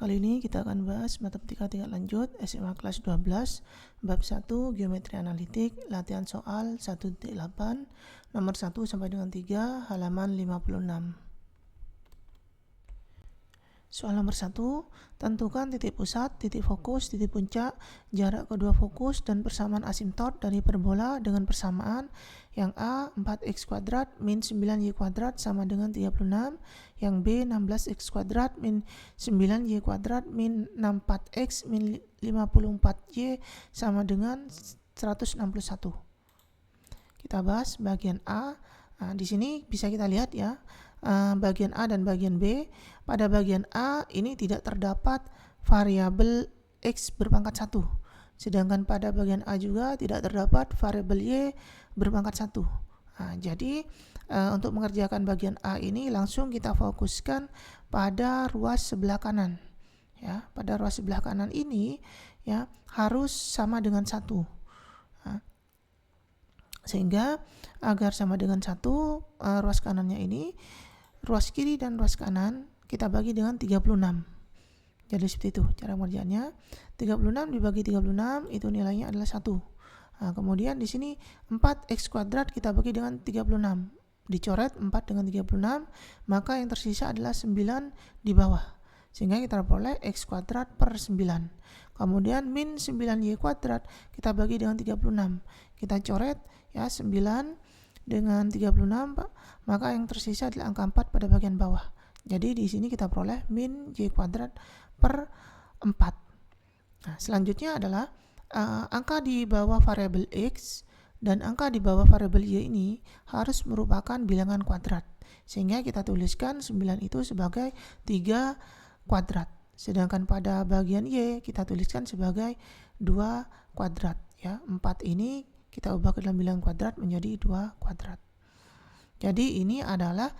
Kali ini kita akan bahas matematika tingkat lanjut SMA kelas 12 bab 1 geometri analitik latihan soal 1.8 nomor 1 sampai dengan 3 halaman 56. Soal nomor 1, tentukan titik pusat, titik fokus, titik puncak, jarak kedua fokus, dan persamaan asimtot dari parabola dengan persamaan yang A 4x kuadrat min 9y kuadrat sama dengan 36, yang B 16x kuadrat min 9y kuadrat min 64x min 54y sama dengan 161. Kita bahas bagian A. Nah, di sini bisa kita lihat ya, bagian A dan bagian B. Pada bagian A ini tidak terdapat variabel X berpangkat 1, sedangkan pada bagian A juga tidak terdapat variabel Y berpangkat 1. Nah, jadi untuk mengerjakan bagian A ini langsung kita fokuskan pada ruas sebelah kanan. Ya, pada ruas sebelah kanan ini ya harus sama dengan 1. Nah, sehingga agar sama dengan 1, ruas kanannya ini, ruas kiri dan ruas kanan kita bagi dengan 36. Jadi seperti itu cara mengerjakannya. 36 dibagi 36 itu nilainya adalah 1. Nah, kemudian di sini 4x kuadrat kita bagi dengan 36. Dicoret 4 dengan 36, maka yang tersisa adalah 9 di bawah. Sehingga kita peroleh x kuadrat per 9. Kemudian min 9y kuadrat kita bagi dengan 36. Kita coret ya 9 dengan 36, maka yang tersisa adalah angka 4 pada bagian bawah. Jadi di sini kita peroleh min y kuadrat per 4. Nah, selanjutnya adalah angka di bawah variabel x dan angka di bawah variabel y ini harus merupakan bilangan kuadrat. Sehingga kita tuliskan 9 itu sebagai 3 kuadrat. Sedangkan pada bagian y kita tuliskan sebagai 2 kuadrat. Ya, 4 ini kita ubah ke dalam bilangan kuadrat menjadi 2 kuadrat. Jadi ini adalah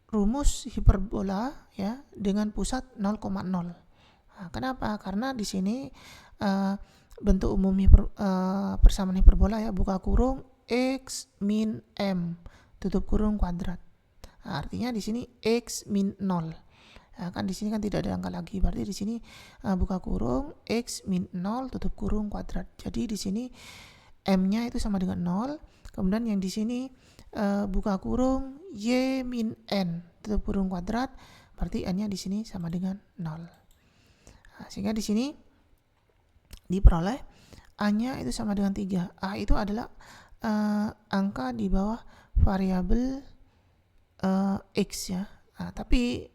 rumus hiperbola ya dengan pusat 0,0. Nah, kenapa? Karena di sini bentuk umum persamaan hiperbola ya, buka kurung x min m tutup kurung kuadrat. Nah, artinya di sini x min 0. Nah, kan di sini kan tidak ada angka lagi, berarti di sini buka kurung x min 0 tutup kurung kuadrat. Jadi di sini m-nya itu sama dengan 0. Kemudian yang di sini buka kurung y min n tutup kurung kuadrat, berarti n-nya di sini sama dengan 0. Nah, sehingga di sini diperoleh a-nya itu sama dengan 3. A itu adalah angka di bawah variabel x ya. Nah, tapi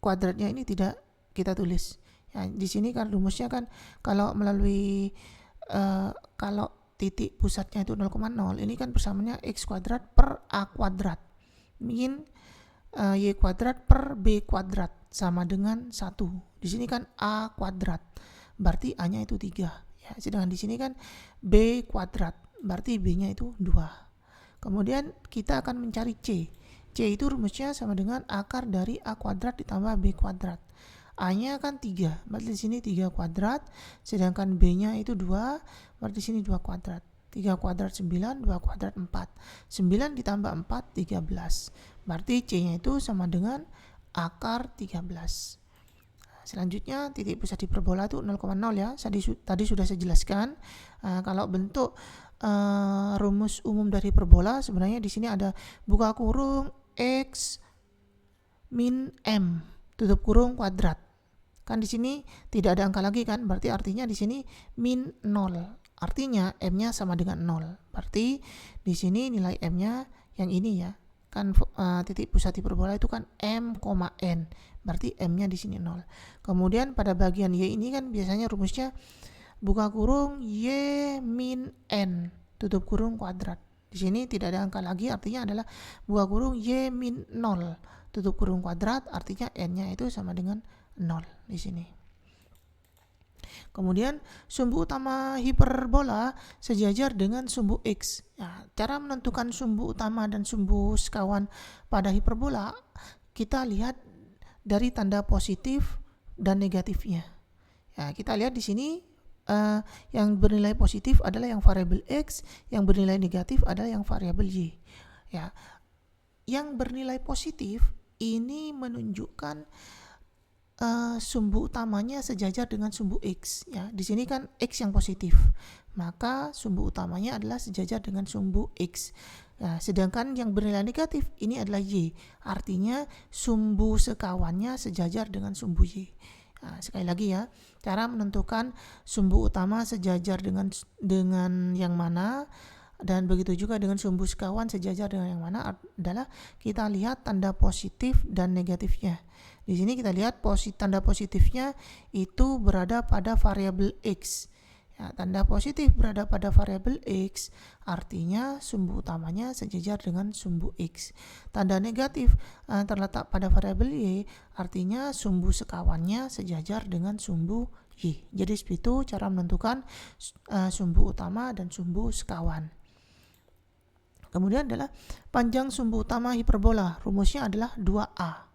kuadratnya ini tidak kita tulis. Ya, di sini kan rumusnya kan kalau melalui kalau titik pusatnya itu 0,0, ini kan persamaannya x kuadrat per a kuadrat min y kuadrat per b kuadrat sama dengan 1. Di sini kan a kuadrat, berarti a-nya itu 3. Ya, sedangkan di sini kan b kuadrat, berarti b-nya itu 2. Kemudian kita akan mencari c. C itu rumusnya sama dengan akar dari a kuadrat ditambah b kuadrat. A-nya kan 3, berarti di sini 3 kuadrat, sedangkan B-nya itu 2, berarti di sini 2 kuadrat. 3 kuadrat 9, 2 kuadrat 4. 9 ditambah 4, 13. Berarti C-nya itu sama dengan akar 13. Selanjutnya titik pusat hiperbola itu 0,0 ya. Tadi sudah saya jelaskan. Kalau bentuk rumus umum dari hiperbola sebenarnya di sini ada buka kurung x min m tutup kurung kuadrat. Kan di sini tidak ada angka lagi kan, berarti artinya di sini min 0. Artinya m-nya sama dengan 0. Berarti di sini nilai m-nya yang ini ya. Kan titik pusat hiperbola itu kan m, n. Berarti m-nya di sini 0. Kemudian pada bagian y ini kan biasanya rumusnya buka kurung y min n tutup kurung kuadrat. Di sini tidak ada angka lagi, artinya adalah buka kurung y min 0 tutup kurung kuadrat, artinya n-nya itu sama dengan 0 di sini. Kemudian sumbu utama hiperbola sejajar dengan sumbu x. Nah, cara menentukan sumbu utama dan sumbu sekawan pada hiperbola kita lihat dari tanda positif dan negatifnya. Ya, kita lihat di sini yang bernilai positif adalah yang variabel x, yang bernilai negatif adalah yang variabel y. Ya, yang bernilai positif ini menunjukkan sumbu utamanya sejajar dengan sumbu X ya. Di sini kan X yang positif, maka sumbu utamanya adalah sejajar dengan sumbu X. Nah, sedangkan yang bernilai negatif ini adalah Y, artinya sumbu sekawannya sejajar dengan sumbu Y. Nah, sekali lagi ya, cara menentukan sumbu utama sejajar dengan yang mana dan begitu juga dengan sumbu sekawan sejajar dengan yang mana adalah kita lihat tanda positif dan negatifnya. Di sini kita lihat tanda positifnya itu berada pada variabel X. Ya, tanda positif berada pada variabel X artinya sumbu utamanya sejajar dengan sumbu X. Tanda negatif terletak pada variabel Y artinya sumbu sekawannya sejajar dengan sumbu Y. Jadi seperti itu cara menentukan sumbu utama dan sumbu sekawan. Kemudian adalah panjang sumbu utama hiperbola. Rumusnya adalah 2A.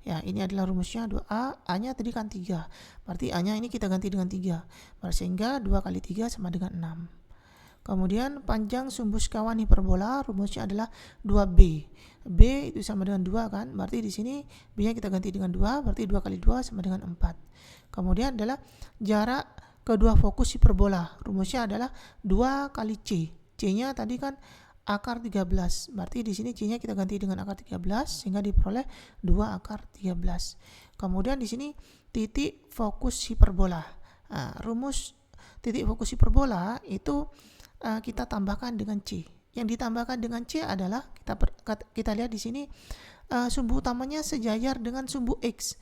Ya, ini adalah rumusnya 2A, A-nya tadi kan 3. Berarti A-nya ini kita ganti dengan 3. Sehingga 2 kali 3 sama dengan 6. Kemudian panjang sumbu sekawan hiperbola, rumusnya adalah 2B. B itu sama dengan 2 kan? Berarti di sini B-nya kita ganti dengan 2, berarti 2 kali 2 sama dengan 4. Kemudian adalah jarak kedua fokus hiperbola. Rumusnya adalah 2 kali C. C-nya tadi kan akar 13. Berarti di sini C-nya kita ganti dengan akar 13 sehingga diperoleh 2 akar 13. Kemudian di sini titik fokus hiperbola. Nah, rumus titik fokus hiperbola itu kita tambahkan dengan C. Yang ditambahkan dengan C adalah kita lihat di sini sumbu utamanya sejajar dengan sumbu X.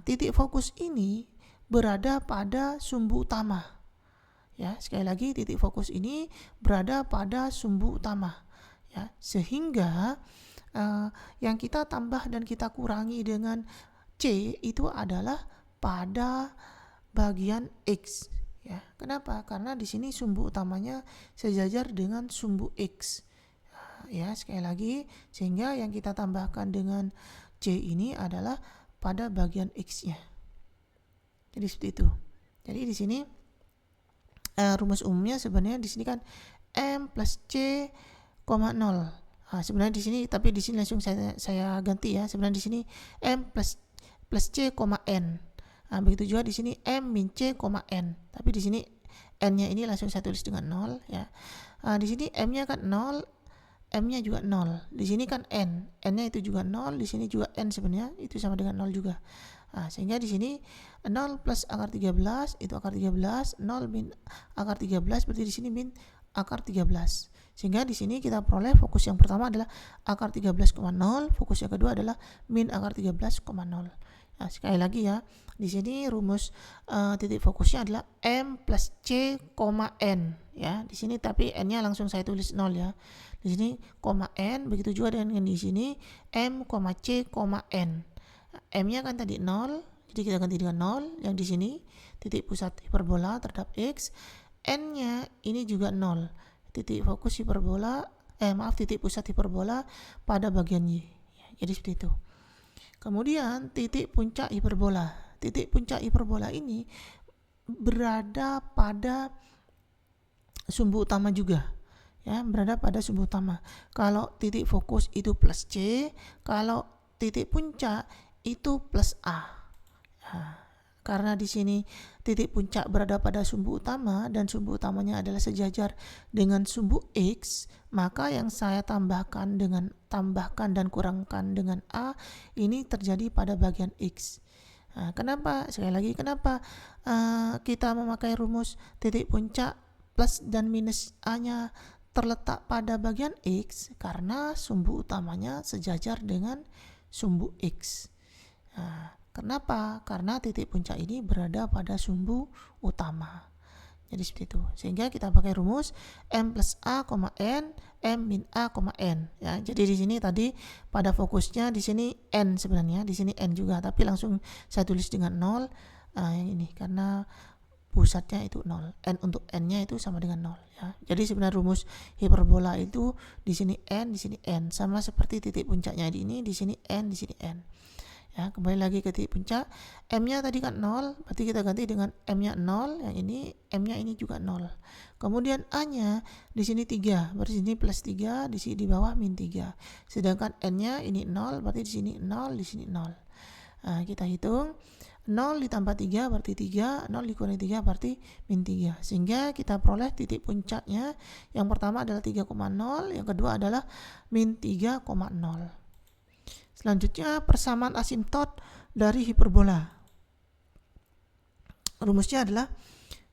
Titik fokus ini berada pada sumbu utama. Ya, sekali lagi titik fokus ini berada pada sumbu utama. Ya, sehingga yang kita tambah dan kita kurangi dengan C itu adalah pada bagian X. Ya, kenapa? Karena di sini sumbu utamanya sejajar dengan sumbu X. Ya, sekali lagi sehingga yang kita tambahkan dengan C ini adalah pada bagian X-nya. Jadi seperti itu. Jadi di sini rumus umumnya sebenarnya di sini kan M plus C, 0. Sebenarnya di sini, tapi di sini langsung saya ganti ya. Sebenarnya di sini M plus C, N. Begitu juga di sini M min C, N. Tapi di sini N-nya ini langsung saya tulis dengan 0 ya. Di sini M-nya kan 0, M-nya juga 0. Di sini kan N. N-nya itu juga 0, di sini juga N sebenarnya itu sama dengan 0 juga. Sehingga di sini 0 plus akar 13 itu akar 13, 0 min akar 13 berarti di sini min akar 13. Sehingga di sini kita peroleh fokus yang pertama adalah akar 13,0, fokus yang kedua adalah min akar 13,0. Nah, sekali lagi ya, di sini rumus titik fokusnya adalah M plus C, N ya. Di sini tapi N-nya langsung saya tulis 0 ya. Di sini N, begitu juga dengan di sini M, C, N. M-nya kan tadi 0, jadi kita ganti dengan 0. Yang di sini titik pusat hiperbola terhadap X. N-nya ini juga 0. Titik fokus hiperbola, titik pusat hiperbola pada bagian Y. Jadi seperti itu. Kemudian titik puncak hiperbola. Titik puncak hiperbola ini berada pada sumbu utama juga. Ya, berada pada sumbu utama. Kalau titik fokus itu plus C, kalau titik puncak itu plus A. Karena di sini titik puncak berada pada sumbu utama dan sumbu utamanya adalah sejajar dengan sumbu X, maka yang saya tambahkan dan kurangkan dengan A ini terjadi pada bagian X. Kenapa? Sekali lagi, kenapa kita memakai rumus titik puncak plus dan minus A-nya terletak pada bagian X? Karena sumbu utamanya sejajar dengan sumbu X. Kenapa? Karena titik puncak ini berada pada sumbu utama. Jadi seperti itu. Sehingga kita pakai rumus M plus A, N, M min A, N. Ya, jadi di sini tadi pada fokusnya di sini N sebenarnya, di sini N juga, tapi langsung saya tulis dengan 0. Yang ini karena pusatnya itu 0. N untuk N-nya itu sama dengan 0 ya. Jadi sebenarnya rumus hiperbola itu di sini N, di sini N, sama seperti titik puncaknya di sini N, di sini N. Ya, kembali lagi ke titik puncak. M-nya tadi kan 0, berarti kita ganti dengan M-nya 0, yang ini M-nya ini juga 0. Kemudian A-nya di sini 3, berarti di sini plus 3, di sini di bawah min 3. Sedangkan N-nya ini 0, berarti di sini 0, di sini 0. Nah, kita hitung 0 ditambah 3 berarti 3, 0 dikurangi 3 berarti min 3. Sehingga kita peroleh titik puncaknya yang pertama adalah 3,0, yang kedua adalah min 3,0. Selanjutnya persamaan asimtot dari hiperbola. Rumusnya adalah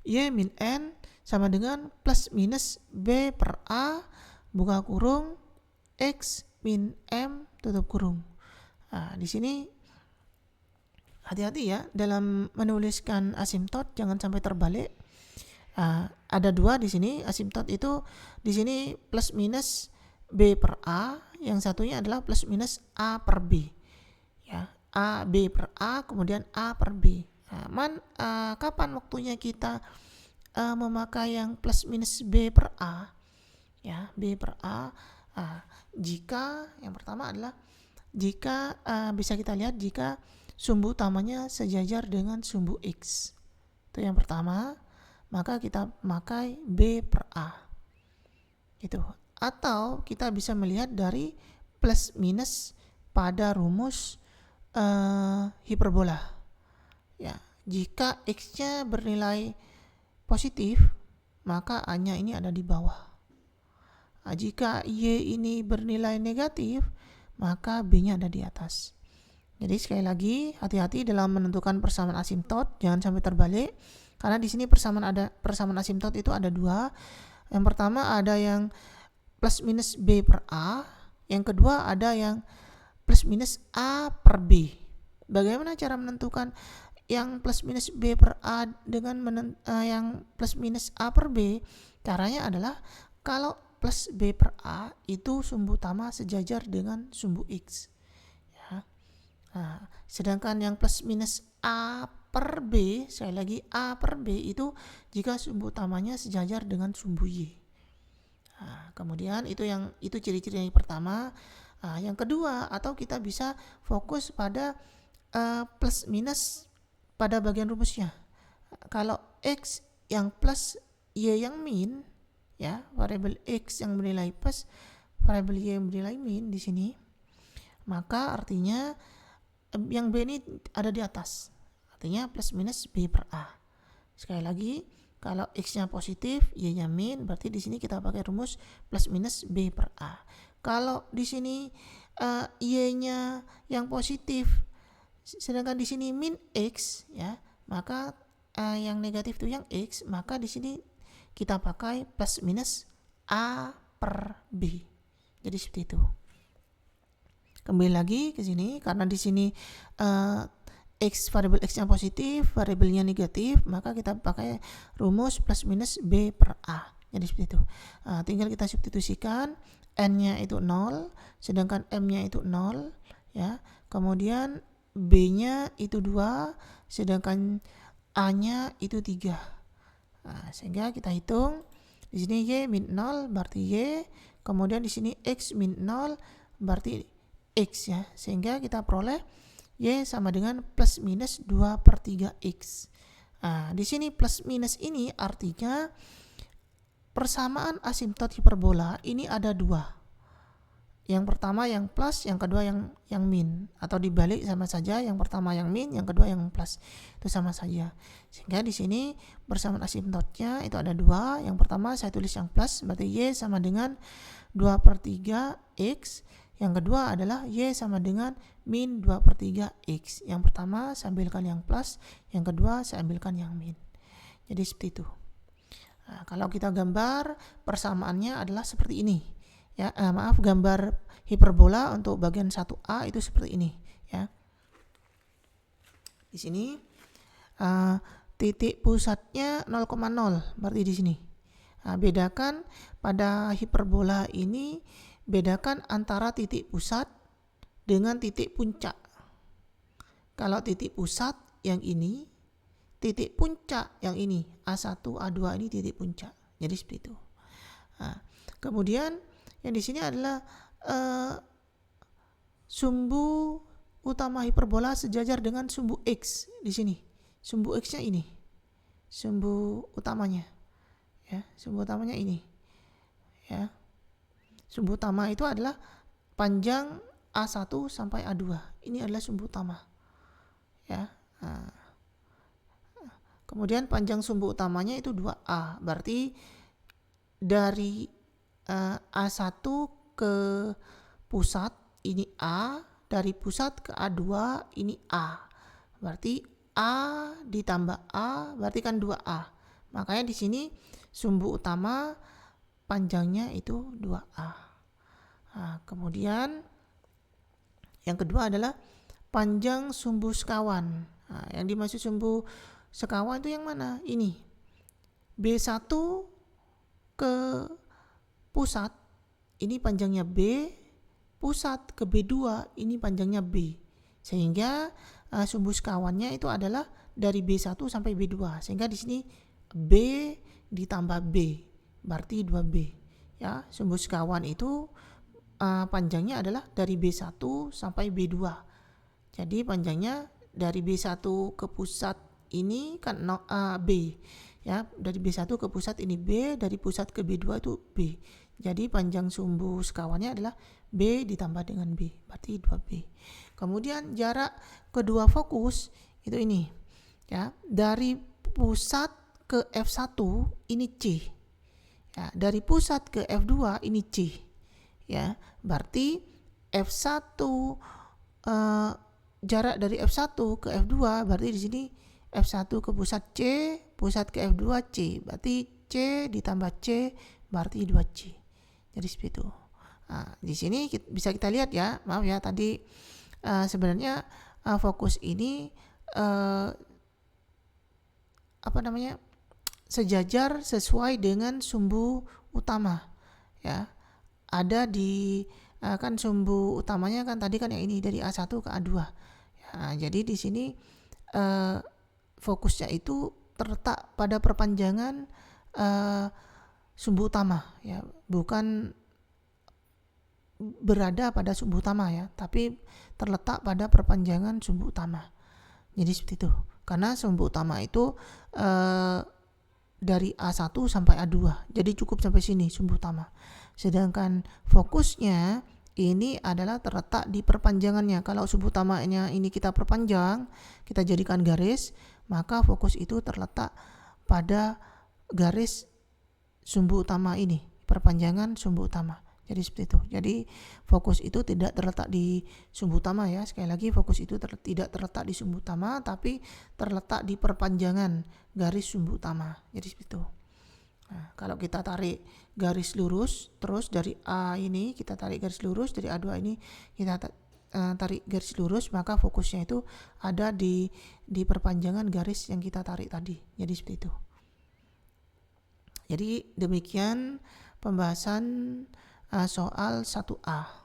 Y min N sama dengan plus minus B per A buka kurung X min M tutup kurung. Nah, di sini hati-hati ya dalam menuliskan asimtot, jangan sampai terbalik. Ada dua di sini asimtot itu, di sini plus minus B per A, yang satunya adalah plus minus A per B. Ya, A B per A kemudian A per B. Kapan waktunya kita memakai yang plus minus B per A? Ya, B per A. Jika yang pertama adalah jika bisa kita lihat jika sumbu utamanya sejajar dengan sumbu X. Itu yang pertama, maka kita pakai B per A. Gitu. Atau kita bisa melihat dari plus minus pada rumus hiperbola. Ya, jika X-nya bernilai positif, maka A-nya ini ada di bawah. Jika Y ini bernilai negatif, maka B-nya ada di atas. Jadi sekali lagi hati-hati dalam menentukan persamaan asimtot, jangan sampai terbalik. Karena di sini persamaan asimtot itu ada dua. Yang pertama ada yang plus minus B per A, yang kedua ada yang plus minus A per B. Bagaimana cara menentukan yang plus minus B per A dengan yang plus minus A per B? Caranya adalah kalau plus B per A itu sumbu utama sejajar dengan sumbu X. Ya. Sedangkan yang plus minus A per B, sekali lagi A per B itu jika sumbu utamanya sejajar dengan sumbu Y. Kemudian itu ciri-ciri yang pertama. Yang kedua, atau kita bisa fokus pada plus minus pada bagian rumusnya. Kalau X yang plus Y yang min, ya, variabel X yang bernilai plus, variabel Y yang bernilai min di sini, maka artinya yang B ini ada di atas. Artinya plus minus B per A. Sekali lagi, kalau X-nya positif, Y-nya min, berarti di sini kita pakai rumus plus minus B per A. Kalau di sini Y-nya yang positif, sedangkan di sini min X, ya, maka yang negatif itu yang X, maka di sini kita pakai plus minus A per B. Jadi seperti itu. Kembali lagi ke sini, karena di sini variabel X yang positif, variabelnya negatif, maka kita pakai rumus plus minus B per A. Jadi seperti itu. Tinggal kita substitusikan, N-nya itu 0, sedangkan M-nya itu 0, ya. Kemudian B-nya itu 2, sedangkan A-nya itu 3. Sehingga kita hitung di sini Y min 0 berarti Y, kemudian di sini X min 0 berarti X, ya. Sehingga kita peroleh Y sama dengan plus minus 2 per 3X. Di sini plus minus ini artinya persamaan asimtot hiperbola ini ada dua. Yang pertama yang plus, yang kedua yang min, atau dibalik sama saja, yang pertama yang min, yang kedua yang plus, itu sama saja. Sehingga di sini persamaan asimtotnya itu ada dua. Yang pertama saya tulis yang plus, berarti Y sama dengan 2 per 3X. Yang kedua adalah Y sama dengan min 2 per 3X. Yang pertama saya ambilkan yang plus, yang kedua saya ambilkan yang min. Jadi seperti itu. Kalau kita gambar persamaannya adalah seperti ini. Ya, gambar hiperbola untuk bagian 1A itu seperti ini, ya. Di sini titik pusatnya 0,0 berarti di sini. Bedakan pada hiperbola ini, bedakan antara titik pusat dengan titik puncak. Kalau titik pusat yang ini, titik puncak yang ini, A1, A2 ini titik puncak. Jadi seperti itu. Kemudian yang di sini adalah sumbu utama hiperbola sejajar dengan sumbu X di sini. Sumbu X-nya ini. Sumbu utamanya. Ya, sumbu utamanya ini. Ya. Sumbu utama itu adalah panjang A1 sampai A2. Ini adalah sumbu utama. Ya. Nah. Kemudian panjang sumbu utamanya itu 2A. Berarti dari A1 ke pusat ini A, dari pusat ke A2 ini A. Berarti A ditambah A berarti kan 2A. Makanya di sini sumbu utama panjangnya itu 2A. Nah, kemudian yang kedua adalah panjang sumbu sekawan. Nah, yang dimaksud sumbu sekawan itu yang mana? Ini. B1 ke pusat ini panjangnya B, pusat ke B2 ini panjangnya B. Sehingga sumbu sekawannya itu adalah dari B1 sampai B2. Sehingga di sini B ditambah B berarti 2B. Ya, sumbu sekawan itu panjangnya adalah dari B1 sampai B2. Jadi panjangnya dari B1 ke pusat ini kan B. Ya, dari B1 ke pusat ini B, dari pusat ke B2 itu B. Jadi panjang sumbu sekawannya adalah B ditambah dengan B, berarti 2B. Kemudian jarak kedua fokus itu ini. Ya, dari pusat ke F1 ini C. Ya, dari pusat ke F2 ini C. Ya, berarti F1 jarak dari F1 ke F2 berarti di sini F1 ke pusat C, pusat ke F2 C. Berarti C ditambah C berarti 2C. Jadi seperti itu. Nah, di sini bisa kita lihat ya. Maaf ya tadi sebenarnya fokus ini sejajar sesuai dengan sumbu utama. Ya. Ada di kan sumbu utamanya kan tadi kan yang ini dari A1 ke A2. Ya, jadi di sini fokusnya itu terletak pada perpanjangan sumbu utama ya, bukan berada pada sumbu utama ya, tapi terletak pada perpanjangan sumbu utama. Jadi seperti itu. Karena sumbu utama itu dari A1 sampai A2. Jadi cukup sampai sini sumbu utama. Sedangkan fokusnya ini adalah terletak di perpanjangannya. Kalau sumbu utamanya ini kita perpanjang, kita jadikan garis, maka fokus itu terletak pada garis sumbu utama ini, perpanjangan sumbu utama. Jadi seperti itu. Jadi fokus itu tidak terletak di sumbu utama ya. Sekali lagi fokus itu tidak terletak di sumbu utama, tapi terletak di perpanjangan garis sumbu utama. Jadi seperti itu. Nah, kalau kita tarik garis lurus, terus dari A ini kita tarik garis lurus, dari A2 ini kita tarik garis lurus, maka fokusnya itu ada di perpanjangan garis yang kita tarik tadi. Jadi seperti itu. Jadi demikian pembahasan soal 1A.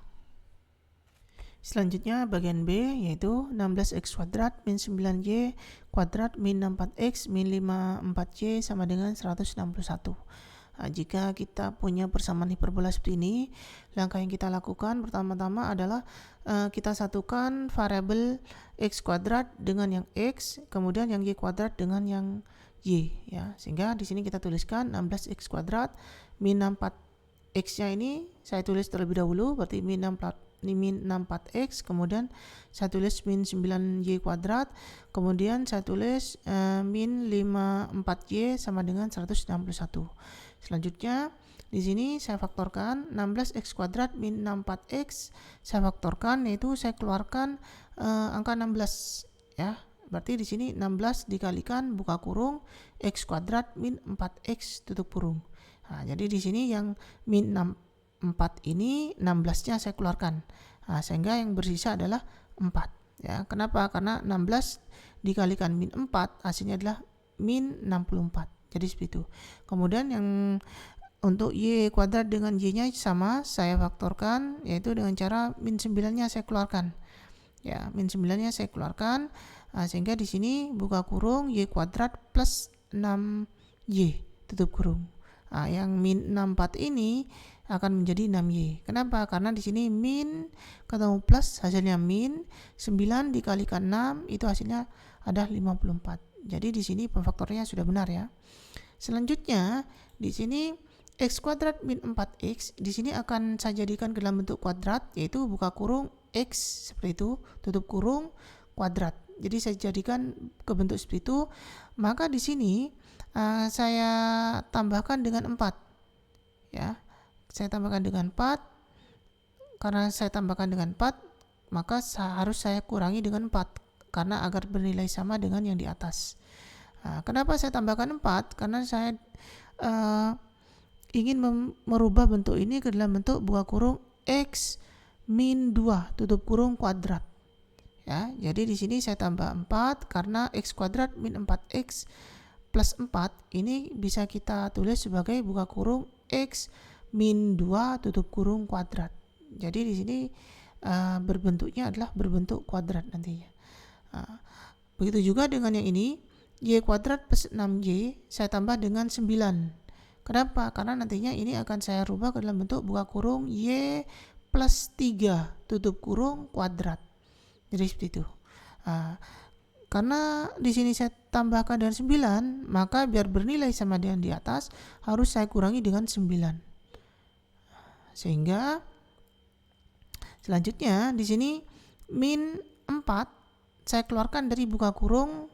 Selanjutnya bagian B yaitu 16x kuadrat min 9y kuadrat min 64x min 54y sama dengan 161. Nah, jika kita punya persamaan hiperbola seperti ini, langkah yang kita lakukan pertama-tama adalah kita satukan variabel x kuadrat dengan yang x, kemudian yang y kuadrat dengan yang y ya. Sehingga di sini kita tuliskan 16x kuadrat min 64x-nya ini saya tulis terlebih dahulu, berarti min 64x, kemudian saya tulis min 9y kuadrat, kemudian saya tulis min 54y sama dengan 161. Selanjutnya di sini saya faktorkan 16x kuadrat min 64x, saya faktorkan yaitu saya keluarkan angka 16 ya. Berarti di sini 16 dikalikan buka kurung x kuadrat min 4x tutup kurung. Nah, jadi di sini yang min 4 ini 16-nya saya keluarkan. Nah, sehingga yang bersisa adalah 4 ya. Kenapa? Karena 16 dikalikan min 4 hasilnya adalah min 64. Jadi seperti itu. Kemudian yang untuk y kuadrat dengan y-nya sama, saya faktorkan yaitu dengan cara min 9-nya saya keluarkan. Ya, min 9-nya saya keluarkan. Nah, sehingga di sini buka kurung y kuadrat plus 6y tutup kurung. Yang min 64 ini akan menjadi 6Y. Kenapa? Karena di sini min ketemu plus hasilnya min, 9 dikalikan 6 itu hasilnya ada 54. Jadi di sini pemfaktornya sudah benar ya. Selanjutnya di sini x kuadrat min 4x di sini akan saya jadikan ke dalam bentuk kuadrat, yaitu buka kurung x seperti itu, tutup kurung kuadrat. Jadi saya jadikan ke bentuk seperti itu. Maka di sini saya tambahkan dengan 4 ya. Saya tambahkan dengan 4. Karena saya tambahkan dengan 4, maka harus saya kurangi dengan 4 karena agar bernilai sama dengan yang di atas. Kenapa saya tambahkan 4? Karena saya ingin merubah bentuk ini ke dalam bentuk buka kurung x min 2 tutup kurung kuadrat. Ya, jadi di sini saya tambah 4 karena x kuadrat min 4x plus 4 ini bisa kita tulis sebagai buka kurung x min 2 tutup kurung kuadrat. Jadi di sini berbentuknya adalah berbentuk kuadrat nantinya. Begitu juga dengan yang ini, y kuadrat plus 6y saya tambah dengan 9. Kenapa? Karena nantinya ini akan saya rubah ke dalam bentuk buka kurung y plus 3 tutup kurung kuadrat. Jadi seperti itu. Karena di sini saya tambahkan dengan 9, maka biar bernilai sama dengan di atas harus saya kurangi dengan 9. Sehingga selanjutnya di sini min 4 saya keluarkan dari buka kurung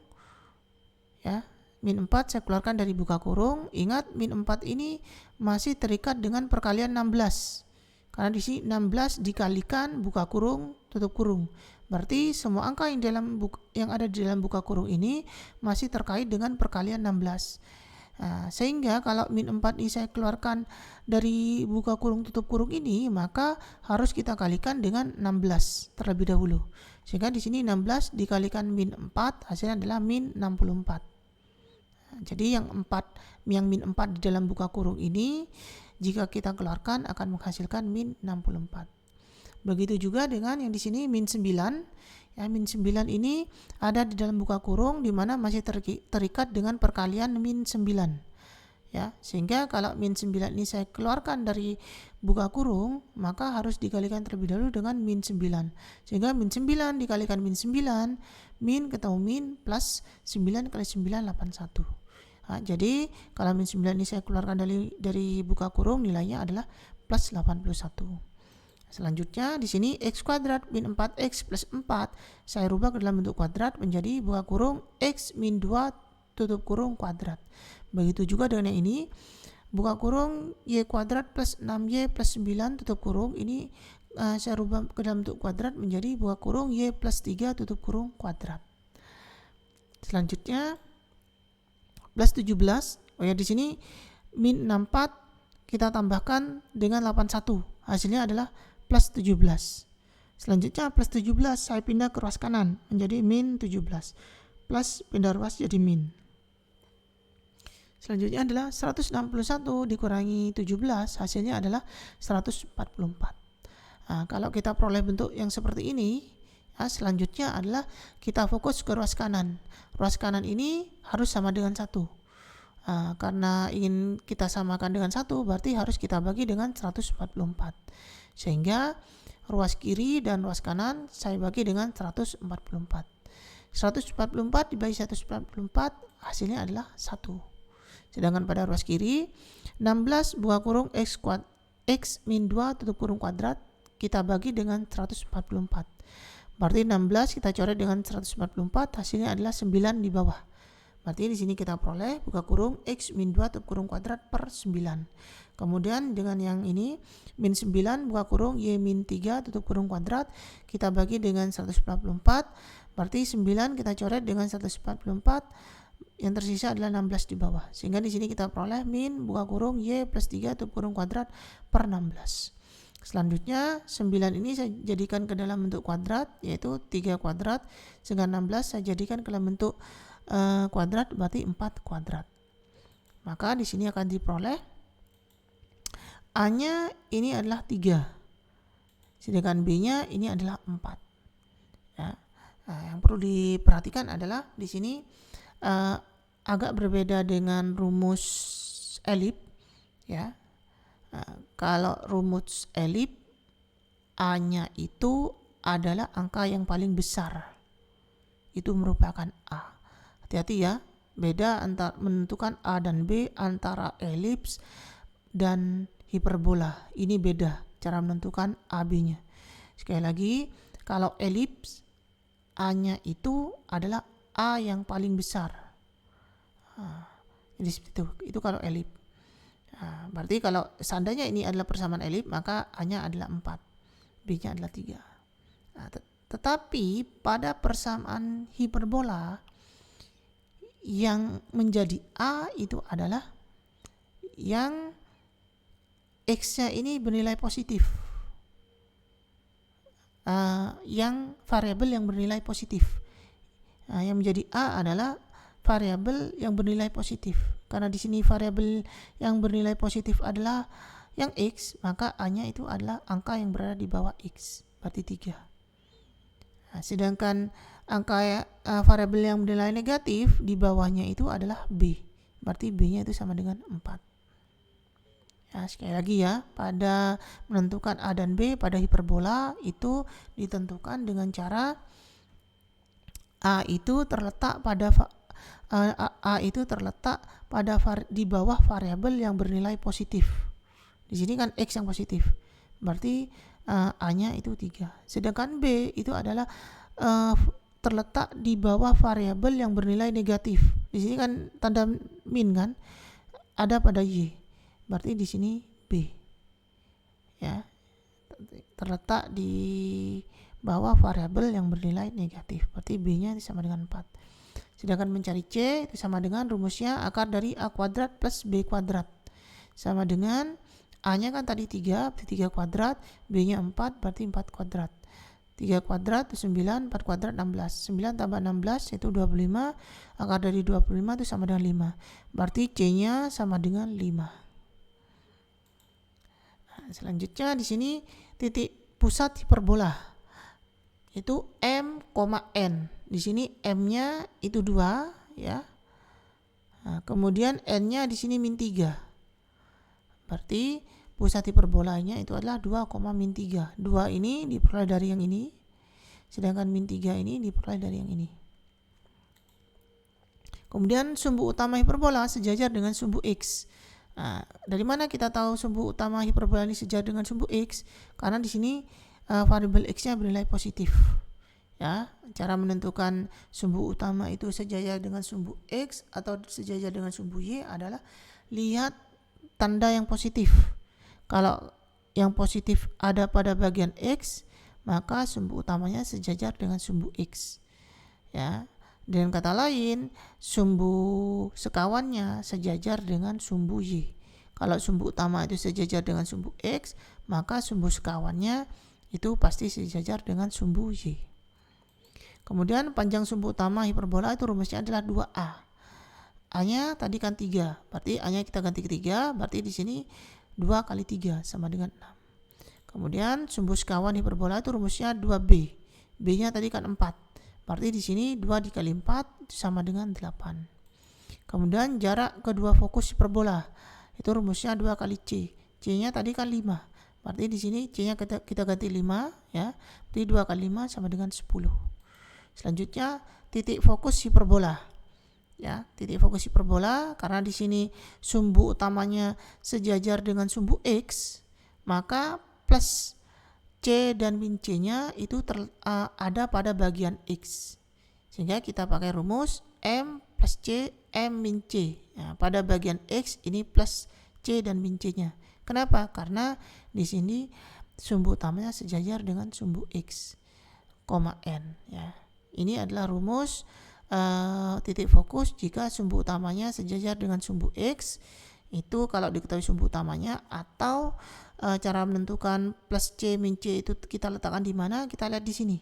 ya. Min 4 saya keluarkan dari buka kurung. Ingat min 4 ini masih terikat dengan perkalian 16. Karena di sini 16 dikalikan buka kurung tutup kurung. Berarti semua angka yang ada di dalam buka kurung ini masih terkait dengan perkalian 16. Sehingga kalau min 4 ini saya keluarkan dari buka kurung tutup kurung ini, maka harus kita kalikan dengan 16 terlebih dahulu. Sehingga di sini 16 dikalikan min 4 hasilnya adalah min 64. Jadi yang min 4 di dalam buka kurung ini jika kita keluarkan akan menghasilkan min 64. Begitu juga dengan yang di sini min 9. Ya, min 9 ini ada di dalam buka kurung di mana masih terikat dengan perkalian min 9. Ya, sehingga kalau min 9 ini saya keluarkan dari buka kurung, maka harus dikalikan terlebih dahulu dengan min 9. Sehingga min 9 dikalikan min 9, min ketemu min plus 9 kali 9 81. Jadi kalau min 9 ini saya keluarkan dari buka kurung, nilainya adalah plus 81. Selanjutnya di sini x kuadrat min 4x plus 4 saya rubah ke dalam bentuk kuadrat menjadi buka kurung x min 2 tutup kurung kuadrat. Begitu juga dengan yang ini, buka kurung y kuadrat plus 6y plus 9 tutup kurung ini saya rubah ke dalam bentuk kuadrat menjadi buka kurung y plus 3 tutup kurung kuadrat. Selanjutnya plus 17. Di sini min 64 kita tambahkan dengan 81. Hasilnya adalah plus 17. Selanjutnya plus 17 saya pindah ke ruas kanan menjadi min 17. Plus pindah ruas jadi min. Selanjutnya adalah 161 dikurangi 17 hasilnya adalah 144. Kalau kita peroleh bentuk yang seperti ini, selanjutnya adalah kita fokus ke ruas kanan. Ruas kanan ini harus sama dengan 1. Karena ingin kita samakan dengan 1 berarti harus kita bagi dengan 144. Sehingga ruas kiri dan ruas kanan saya bagi dengan 144. 144 dibagi 144 hasilnya adalah 1. Sedangkan pada ruas kiri 16 buka kurung x min 2 tutup kurung kuadrat kita bagi dengan 144. Berarti 16 kita coret dengan 144 hasilnya adalah 9 di bawah. Berarti di sini kita peroleh buka kurung x min 2 tutup kurung kuadrat per 9. Kemudian dengan yang ini min 9 buka kurung y min 3 tutup kurung kuadrat kita bagi dengan 144. Berarti 9 kita coret dengan 144, yang tersisa adalah 16 di bawah. Sehingga di sini kita peroleh min buka kurung y plus 3 tutup kurung kuadrat per 16. Selanjutnya 9 ini saya jadikan ke dalam bentuk kuadrat, yaitu 3 kuadrat, sehingga 16 saya jadikan ke dalam bentuk kuadrat, berarti 4 kuadrat. Maka di sini akan diperoleh A-nya ini adalah 3, sedangkan B-nya ini adalah 4. Ya. Yang perlu diperhatikan adalah di sini agak berbeda dengan rumus elip. ya. Kalau rumus elip, A-nya itu adalah angka yang paling besar. Itu merupakan A. Hati-hati ya, beda antara menentukan A dan B antara elips dan hiperbola. Ini beda cara menentukan AB-nya. Sekali lagi, kalau elips, A-nya itu adalah A yang paling besar. Jadi seperti itu kalau elip. Berarti kalau seandainya ini adalah persamaan elip, maka A-nya adalah 4, B-nya adalah 3. Tetapi pada persamaan hiperbola, yang menjadi A itu adalah yang X-nya ini bernilai positif. Yang variabel yang bernilai positif. Yang menjadi A adalah variabel yang bernilai positif. Karena di sini variabel yang bernilai positif adalah yang X, maka A-nya itu adalah angka yang berada di bawah X, berarti 3. Sedangkan angka variabel yang bernilai negatif di bawahnya itu adalah B, berarti B-nya itu sama dengan 4. Sekali lagi ya, pada menentukan A dan B pada hiperbola itu ditentukan dengan cara A itu terletak pada di bawah variabel yang bernilai positif. Di sini kan X yang positif, berarti A-nya itu 3. Sedangkan B itu adalah terletak di bawah variabel yang bernilai negatif. Di sini kan tanda min kan ada pada Y, berarti di sini B, ya, terletak di bawah variabel yang bernilai negatif, berarti B-nya sama dengan 4. Sedangkan mencari C itu sama dengan rumusnya akar dari A kuadrat plus B kuadrat, sama dengan A-nya kan tadi 3, berarti 3 kuadrat, B-nya 4, berarti 4 kuadrat. 3 kuadrat itu 9, 4 kuadrat 16. 9 tambah 16 itu 25, akar dari 25 itu sama dengan 5. Berarti C-nya sama dengan 5. Selanjutnya di sini titik pusat hiperbola itu M, N. Di sini M-nya itu 2 ya. Kemudian N-nya di sini min 3. Berarti pusat hiperbolanya itu adalah 2, min 3. 2 ini diperoleh dari yang ini, sedangkan min 3 ini diperoleh dari yang ini. Kemudian sumbu utama hiperbola sejajar dengan sumbu X. Dari mana kita tahu sumbu utama hiperbola ini sejajar dengan sumbu X? Karena di sini variabel X-nya bernilai positif. Ya, cara menentukan sumbu utama itu sejajar dengan sumbu X atau sejajar dengan sumbu Y adalah lihat tanda yang positif. Kalau yang positif ada pada bagian X, maka sumbu utamanya sejajar dengan sumbu X. Ya, dengan kata lain, sumbu sekawannya sejajar dengan sumbu Y. Kalau sumbu utama itu sejajar dengan sumbu X, maka sumbu sekawannya itu pasti sejajar dengan sumbu Y. Kemudian panjang sumbu utama hiperbola itu rumusnya adalah 2A. A-nya tadi kan 3, berarti A-nya kita ganti ke 3, berarti di sini 2 kali 3 sama dengan 6. Kemudian sumbu sekawan hiperbola itu rumusnya 2B. B-nya tadi kan 4. Berarti di sini 2 dikali 4 sama dengan 8. Kemudian jarak kedua fokus hiperbola itu rumusnya 2 kali C. C-nya tadi kan 5. Berarti di sini C-nya kita ganti 5 ya. Berarti 2 kali 5 sama dengan 10. Selanjutnya titik fokus hiperbola. Ya, titik fokus hiperbola karena di sini sumbu utamanya sejajar dengan sumbu X, maka plus C dan min C-nya itu ada pada bagian X. Sehingga kita pakai rumus M plus C, M min C. Nah, pada bagian X ini plus C dan min C-nya. Kenapa? Karena di sini sumbu utamanya sejajar dengan sumbu X, N. Ya. Ini adalah rumus titik fokus jika sumbu utamanya sejajar dengan sumbu X. Itu kalau diketahui sumbu utamanya, atau cara menentukan plus C min C itu kita letakkan di mana, kita lihat di sini.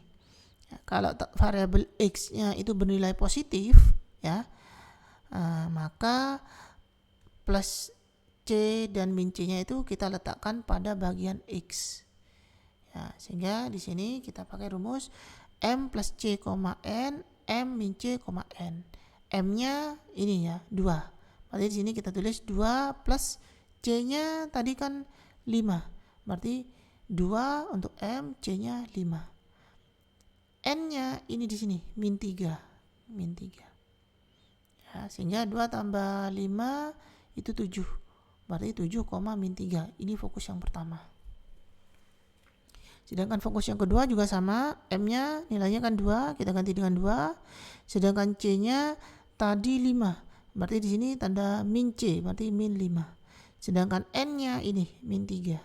Ya, kalau variabel X-nya itu bernilai positif ya, maka plus C dan min C-nya itu kita letakkan pada bagian X. Ya, sehingga di sini kita pakai rumus M plus C, N, M min C, N. M-nya ini ya, 2. Berarti di sini kita tulis 2 plus C-nya tadi kan 5. Berarti 2 untuk M, C-nya 5. N-nya ini di sini min 3. Ya, sehingga 2 tambah 5 itu 7. Berarti 7, min 3. Ini fokus yang pertama. Sedangkan fokus yang kedua juga sama, M-nya nilainya kan 2, kita ganti dengan 2. Sedangkan C-nya tadi 5. Berarti di sini tanda min C, berarti min 5. Sedangkan N-nya ini min 3.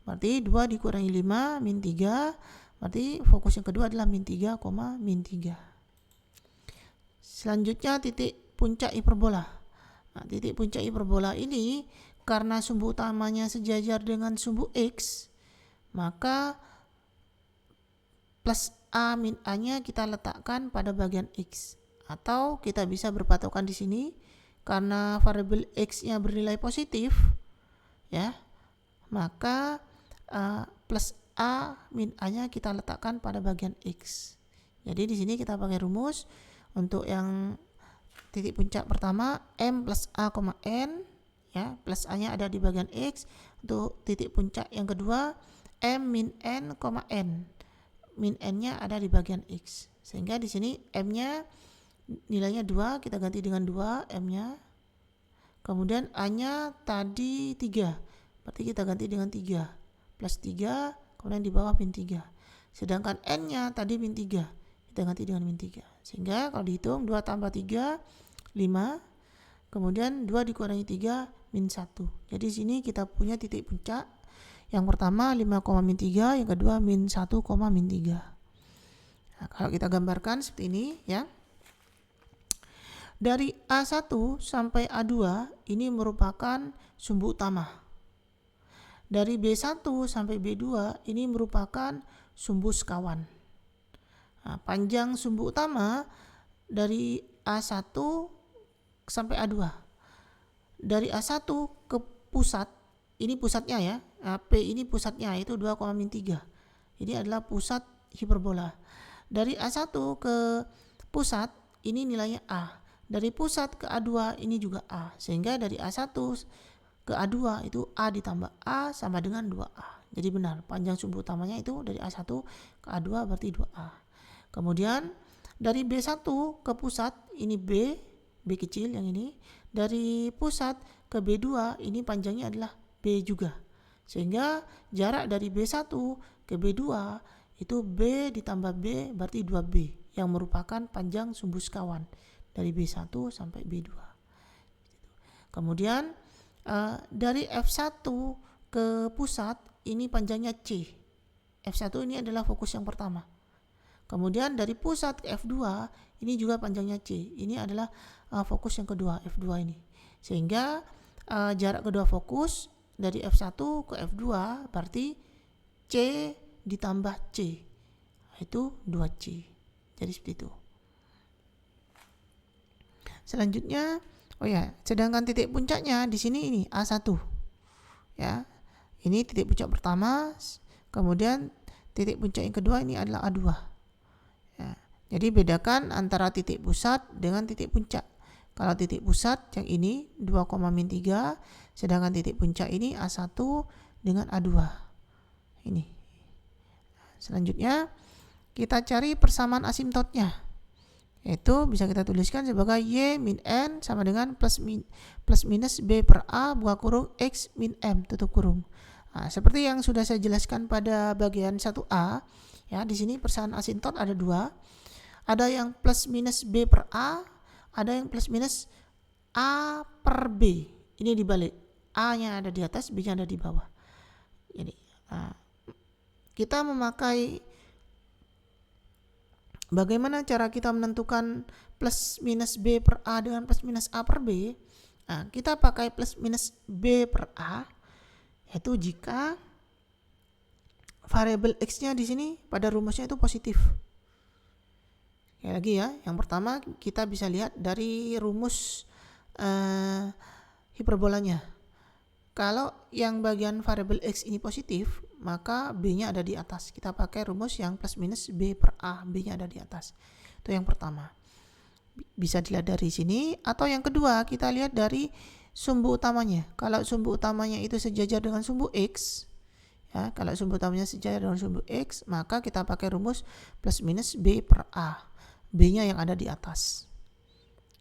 Berarti 2 dikurangi 5, min 3. Berarti fokus yang kedua adalah min 3, min 3. Selanjutnya titik puncak hiperbola. Nah, titik puncak hiperbola ini karena sumbu utamanya sejajar dengan sumbu X, maka plus A min A-nya kita letakkan pada bagian X. Atau kita bisa berpatokan di sini karena variabel X-nya bernilai positif, ya, maka plus A min A-nya kita letakkan pada bagian X. Jadi di sini kita pakai rumus untuk yang titik puncak pertama M plus A, N, ya, plus A-nya ada di bagian X. Untuk titik puncak yang kedua M min N, N. Min N-nya ada di bagian X. Sehingga di sini M-nya nilainya 2, kita ganti dengan 2 M-nya. Kemudian A-nya tadi 3. Berarti kita ganti dengan 3. Plus 3, kemudian di bawah min 3. Sedangkan N-nya tadi min 3. Kita ganti dengan min 3. Sehingga kalau dihitung 2 tambah 3, 5. Kemudian 2 dikurangi 3, min 1. Jadi di sini kita punya titik puncak. Yang pertama 5, min 3, yang kedua min 1, min 3. Nah, kalau kita gambarkan seperti ini, ya. Dari A1 sampai A2 ini merupakan sumbu utama. Dari B1 sampai B2 ini merupakan sumbu sekawan. Nah, panjang sumbu utama dari A1 sampai A2. Dari A1 ke pusat, ini pusatnya ya, P ini pusatnya yaitu 2, min 3. Ini adalah pusat hiperbola. Dari A1 ke pusat ini nilainya A. Dari pusat ke A2 ini juga A. Sehingga dari A1 ke A2 itu A ditambah A sama dengan 2A. Jadi benar, panjang sumbu utamanya itu dari A1 ke A2 berarti 2A. Kemudian dari B1 ke pusat ini B kecil yang ini. Dari pusat ke B2 ini panjangnya adalah B juga. Sehingga jarak dari B1 ke B2 itu B ditambah B berarti 2B yang merupakan panjang sumbu sekawan dari B1 sampai B2. Kemudian dari F1 ke pusat ini panjangnya C. F1 ini adalah fokus yang pertama. Kemudian dari pusat ke F2 ini juga panjangnya C. Ini adalah fokus yang kedua, F2 ini. Sehingga jarak kedua fokus dari F1 ke F2 berarti C ditambah C, itu 2C. Jadi seperti itu. Selanjutnya, sedangkan titik puncaknya di sini ini A1. Ya. Ini titik puncak pertama, kemudian titik puncak yang kedua ini adalah A2. Ya. Jadi bedakan antara titik pusat dengan titik puncak. Kalau titik pusat yang ini 2, min 3, sedangkan titik puncak ini A1 dengan A2. Ini. Selanjutnya kita cari persamaan asimptotnya. Yaitu bisa kita tuliskan sebagai Y min N sama dengan plus minus B per A buka kurung X min M tutup kurung. Nah, seperti yang sudah saya jelaskan pada bagian 1A, ya, di sini persamaan asimptot ada 2. Ada yang plus minus B per A, ada yang plus minus A per B. Ini dibalik. A-nya ada di atas, B-nya ada di bawah. Jadi, kita memakai bagaimana cara kita menentukan plus minus B per A dengan plus minus A per B? Nah, kita pakai plus minus B per A, yaitu jika variabel X-nya di sini pada rumusnya itu positif. Lagi ya, yang pertama kita bisa lihat dari rumus hiperbolanya. Kalau yang bagian variabel X ini positif, maka B-nya ada di atas. Kita pakai rumus yang plus minus B per A, B-nya ada di atas. Itu yang pertama. Bisa dilihat dari sini. Atau yang kedua, kita lihat dari sumbu utamanya. Kalau sumbu utamanya itu sejajar dengan sumbu X, ya, kalau sumbu utamanya sejajar dengan sumbu X, maka kita pakai rumus plus minus B per A. B-nya yang ada di atas.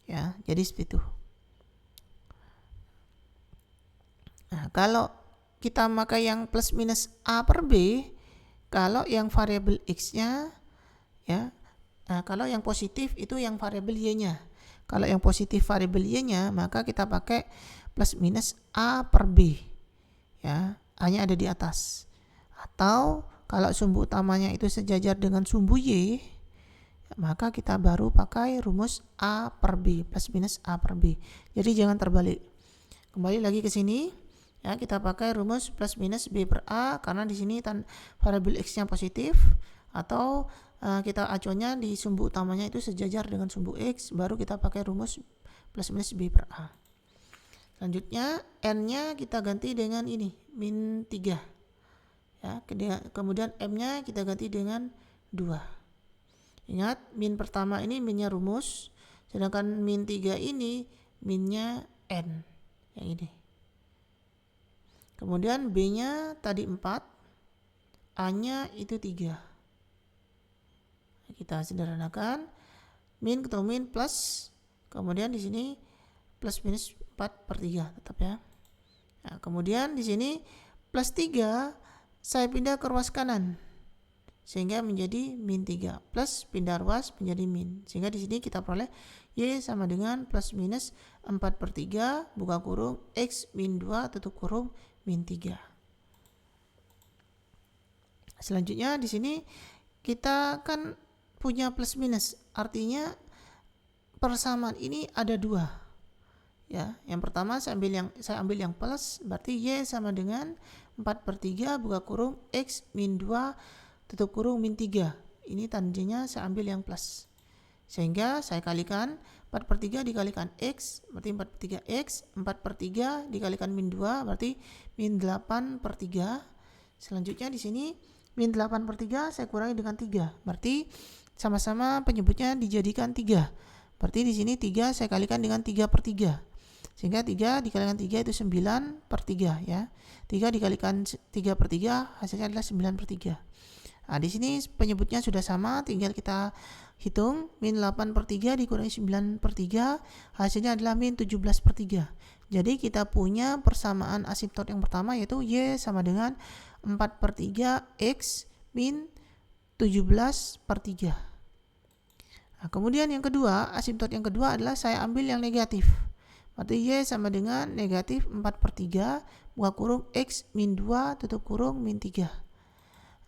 Ya, jadi seperti itu. Nah, kalau kita pakai yang plus minus A per B, kalau yang variabel X-nya, ya, kalau yang positif itu yang variabel Y-nya. Kalau yang positif variabel Y-nya, maka kita pakai plus minus A per B. Ya, A-nya ada di atas. Atau kalau sumbu utamanya itu sejajar dengan sumbu Y, maka kita baru pakai rumus A per B, plus minus A per B. Jadi jangan terbalik. Kembali lagi ke sini, ya, kita pakai rumus plus minus B per A karena di sini variabel X-nya positif, atau kita acuannya di sumbu utamanya itu sejajar dengan sumbu X, baru kita pakai rumus plus minus B per A. Selanjutnya N-nya kita ganti dengan ini, min 3. Ya, kemudian M-nya kita ganti dengan 2. Ingat, min pertama ini minnya rumus, sedangkan min 3 ini minnya N, yang ini. Kemudian B-nya tadi 4, A-nya itu 3. Kita sederhanakan, min ketemu min plus, kemudian di sini plus minus 4 per 3 tetap ya. Nah, kemudian di sini plus 3 saya pindah ke ruas kanan sehingga menjadi min 3, plus pindah ruas menjadi min, sehingga di sini kita peroleh Y sama dengan plus minus 4 per 3 buka kurung X min 2 tutup kurung min 3. Selanjutnya di sini kita kan punya plus minus, artinya persamaan ini ada 2. Ya, yang pertama saya ambil yang plus, berarti Y sama dengan 4 per 3 buka kurung X min 2 tutup kurung min 3. Ini tandanya saya ambil yang plus, sehingga saya kalikan 4 per 3 dikalikan X, berarti 4 per 3 X, 4 per 3 dikalikan min 2, berarti min 8 per 3. Selanjutnya di sini min 8 per 3 saya kurangi dengan 3, berarti sama-sama penyebutnya dijadikan 3. Berarti di sini 3 saya kalikan dengan 3 per 3. Sehingga 3 dikalikan 3 itu 9 per 3 ya. 3 dikalikan 3 per 3 hasilnya adalah 9 per 3. Nah, di sini penyebutnya sudah sama, tinggal kita hitung min 8 per 3 dikurangi 9 per 3 hasilnya adalah min 17 per 3. Jadi kita punya persamaan asimtot yang pertama yaitu Y sama dengan 4 per 3 X min 17 per 3. Nah, kemudian yang kedua, asimtot yang kedua adalah saya ambil yang negatif. Berarti Y sama dengan negatif 4 per 3 buka kurung X min 2 tutup kurung min 3.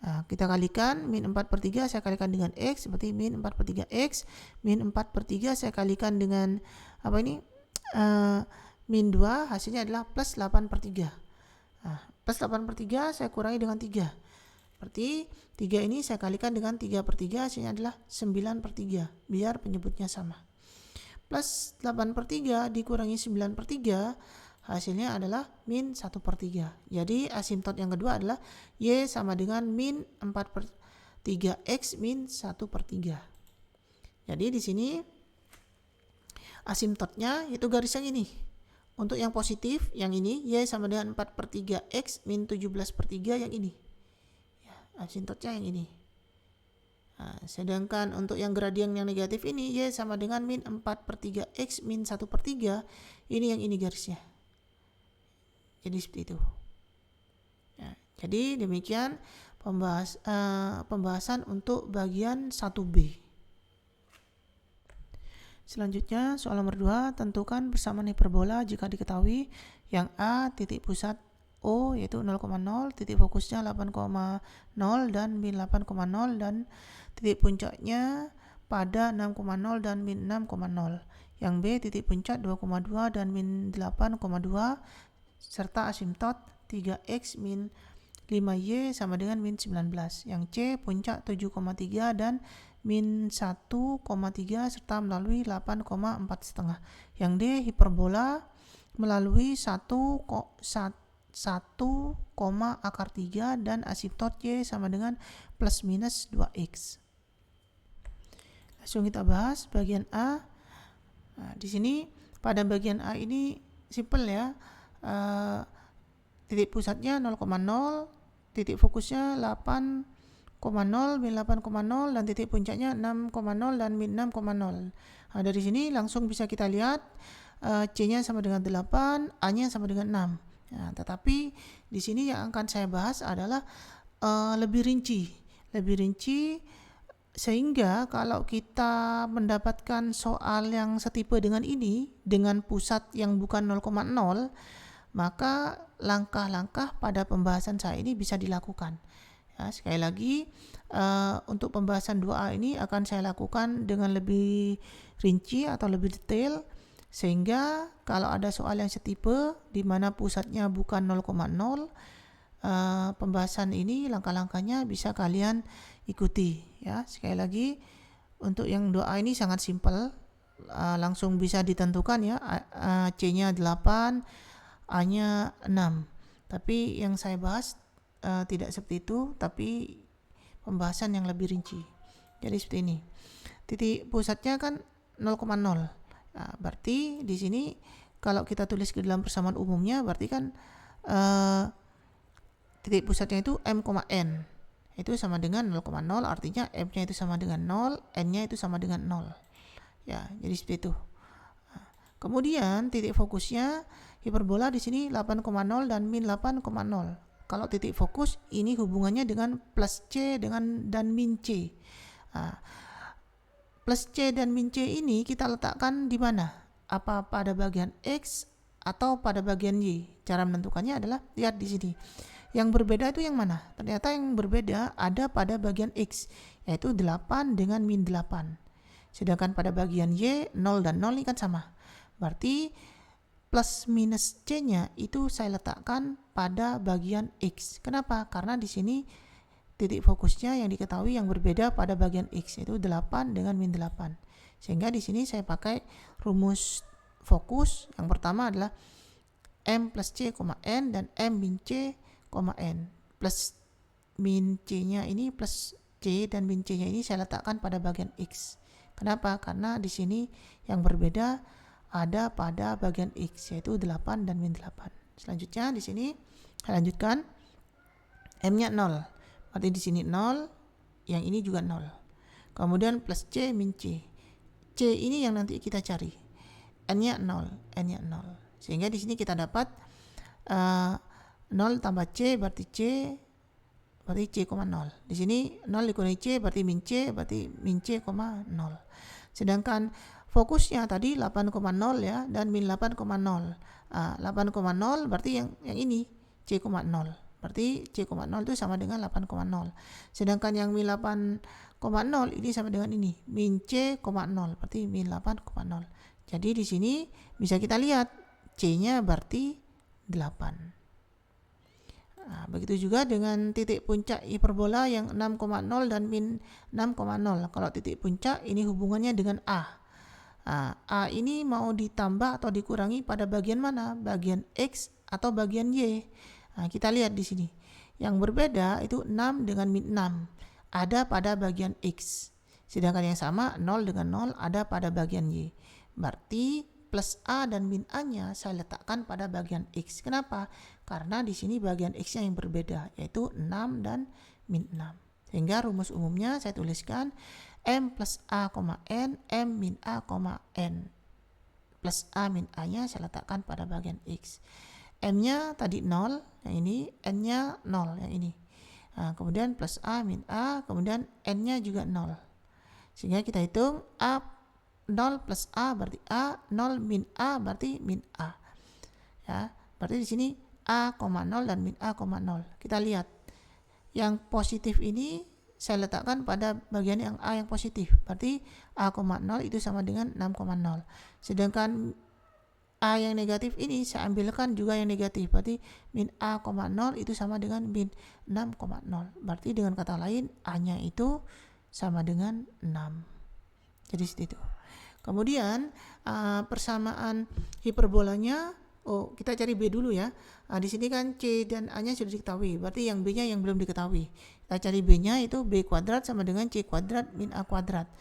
Nah, kita kalikan min 4 per 3 saya kalikan dengan X, berarti min 4 per 3 X, min 4 per 3 saya kalikan dengan min 2 hasilnya adalah plus 8 per 3. Nah, plus 8 per 3 saya kurangi dengan 3. Berarti 3 ini saya kalikan dengan 3 per 3 hasilnya adalah 9 per 3 biar penyebutnya sama. Plus 8 per 3 dikurangi 9 per 3 hasilnya adalah min 1 per 3. Jadi asimtot yang kedua adalah Y sama dengan min 4 per 3 X min 1 per 3. Jadi di sini asimtotnya itu garis yang ini. Untuk yang positif yang ini Y sama dengan 4 per 3 X min 17 per 3 yang ini. Asimtotnya yang ini. Nah, sedangkan untuk yang gradien yang negatif ini Y sama dengan min 4 per 3 X min 1 per 3, ini yang ini garisnya. Jadi seperti itu. Nah, jadi demikian pembahasan untuk bagian 1B. Selanjutnya soal nomor 2, tentukan persamaan hiperbola jika diketahui yang A titik pusat O yaitu 0,0, titik fokusnya 8,0 dan min 8,0 dan titik puncaknya pada 6,0 dan min 6,0. Yang B titik puncak 2,2 dan min 8,2 serta asimtot 3x min 5y sama dengan min 19. Yang C puncak 7,3 dan min 1,3 serta melalui 8,4,5. Yang D hiperbola melalui 1, akar 3 dan asimtot Y sama dengan plus minus 2x. Langsung kita bahas bagian A. Nah, di sini pada bagian A ini simple ya. Titik pusatnya 0,0, titik fokusnya 8,0, min 8,0, dan titik puncaknya 6,0 dan min 6,0. Nah, dari sini langsung bisa kita lihat C-nya sama dengan 8, A-nya sama dengan 6. Nah, tetapi di sini yang akan saya bahas adalah lebih rinci, sehingga kalau kita mendapatkan soal yang setipe dengan ini, dengan pusat yang bukan 0,0, maka langkah-langkah pada pembahasan saya ini bisa dilakukan. Ya, sekali lagi, untuk pembahasan 2A ini akan saya lakukan dengan lebih rinci atau lebih detail, sehingga kalau ada soal yang setipe di mana pusatnya bukan 0,0, pembahasan ini langkah-langkahnya bisa kalian ikuti. Ya, sekali lagi, untuk yang 2A ini sangat simpel, langsung bisa ditentukan ya, C-nya 8, A-nya 6. Tapi yang saya bahas tidak seperti itu, tapi pembahasan yang lebih rinci. Jadi seperti ini. Titik pusatnya kan 0,0. Nah, berarti di sini kalau kita tulis ke dalam persamaan umumnya, berarti kan titik pusatnya itu m,n. Itu sama dengan 0,0, artinya m-nya itu sama dengan 0, n-nya itu sama dengan 0. Ya, jadi seperti itu. Kemudian titik fokusnya hiperbola di sini 8,0 dan min 8,0. Kalau titik fokus ini hubungannya dengan plus C dan min C. Nah, plus C dan min C ini kita letakkan di mana? Apa pada bagian X atau pada bagian Y? Cara menentukannya adalah lihat di sini. Yang berbeda itu yang mana? Ternyata yang berbeda ada pada bagian X, yaitu 8 dengan min 8. Sedangkan pada bagian Y, 0 dan 0 ini kan sama. Berarti plus minus C-nya itu saya letakkan pada bagian X. Kenapa? Karena di sini titik fokusnya yang diketahui yang berbeda pada bagian X, yaitu 8 dengan min 8. Sehingga di sini saya pakai rumus fokus. Yang pertama adalah M plus C, N dan M min C, N. Plus min C-nya ini, plus C dan min C-nya ini saya letakkan pada bagian X. Kenapa? Karena di sini yang berbeda ada pada bagian X, yaitu 8 dan min 8. Selanjutnya di sini saya lanjutkan, M-nya 0. Berarti di sini 0, yang ini juga 0. Kemudian plus C min C. C ini yang nanti kita cari. N-nya 0, N-nya 0. Sehingga di sini kita dapat 0 tambah C berarti C, berarti C, 0. Di sini 0 dikurangi C berarti min C, 0. Sedangkan fokusnya tadi 8,0 ya, dan min 8,0. 8,0 berarti yang ini C, 0. Berarti C, 0 itu sama dengan 8,0. Sedangkan yang min 8,0 ini sama dengan ini, min C, 0. Berarti min 8,0. Jadi di sini bisa kita lihat C-nya berarti 8. Nah, begitu juga dengan titik puncak hiperbola yang 6,0 dan min 6,0. Kalau titik puncak ini hubungannya dengan A. Nah, A ini mau ditambah atau dikurangi pada bagian mana? Bagian X atau bagian Y? Nah, kita lihat di sini. Yang berbeda itu 6 dengan min 6 ada pada bagian X. Sedangkan yang sama 0 dengan 0 ada pada bagian Y. Berarti plus A dan min A-nya saya letakkan pada bagian X. Kenapa? Karena di sini bagian X-nya yang berbeda, yaitu 6 dan min 6. Sehingga rumus umumnya saya tuliskan M plus A, N, M min A, N. Plus A min A-nya saya letakkan pada bagian X. M-nya tadi 0, yang ini. N-nya 0, yang ini. Nah, kemudian plus A min A, kemudian N-nya juga 0. Sehingga kita hitung A 0 plus A berarti A, 0 min A berarti min A. Ya, berarti di sini A, 0 dan min A, 0. Kita lihat. Yang positif ini saya letakkan pada bagian yang A yang positif. Berarti A, 0 itu sama dengan 6,0. Sedangkan A yang negatif ini saya ambilkan juga yang negatif. Berarti min A, 0 itu sama dengan min 6,0. Berarti dengan kata lain A-nya itu sama dengan 6. Jadi seperti itu. Kemudian persamaan hiperbolanya, kita cari B dulu ya. Di sini kan C dan A-nya sudah diketahui, berarti yang B-nya yang belum diketahui. Kita cari B-nya, itu B kuadrat sama dengan C kuadrat min A kuadrat.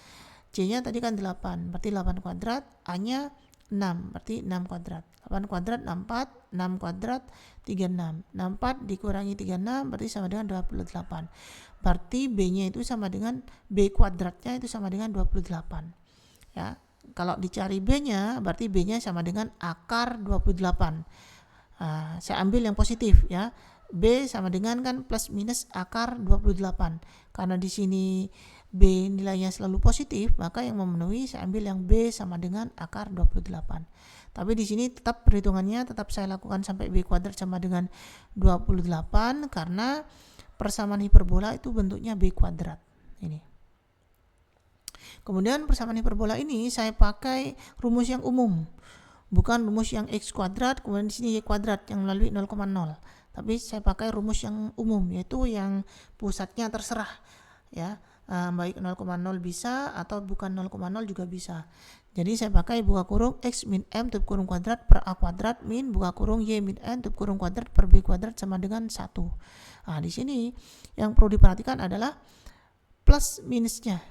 C-nya tadi kan 8, berarti 8 kuadrat, A-nya 6, berarti 6 kuadrat. 8 kuadrat 64, 6 kuadrat 36. 64 dikurangi 36 berarti sama dengan 28. Berarti B-nya itu sama dengan B kuadratnya itu sama dengan 28. Ya. Kalau dicari B-nya berarti B-nya sama dengan akar 28. Saya ambil yang positif ya. B sama dengan kan plus minus akar 28. Karena di sini B nilainya selalu positif, maka yang memenuhi saya ambil yang B sama dengan akar 28. Tapi di sini tetap perhitungannya tetap saya lakukan sampai B kuadrat sama dengan 28 karena persamaan hiperbola itu bentuknya B kuadrat. Ini. Kemudian persamaan hiperbola ini saya pakai rumus yang umum. Bukan rumus yang X kuadrat, kemudian di sini Y kuadrat yang melalui 0,0. Tapi saya pakai rumus yang umum, yaitu yang pusatnya terserah. Ya, baik 0,0 bisa atau bukan 0,0 juga bisa. Jadi saya pakai buka kurung X min M tutup kurung kuadrat per A kuadrat min buka kurung Y min N tutup kurung kuadrat per B kuadrat sama dengan 1. Nah, di sini yang perlu diperhatikan adalah plus minusnya.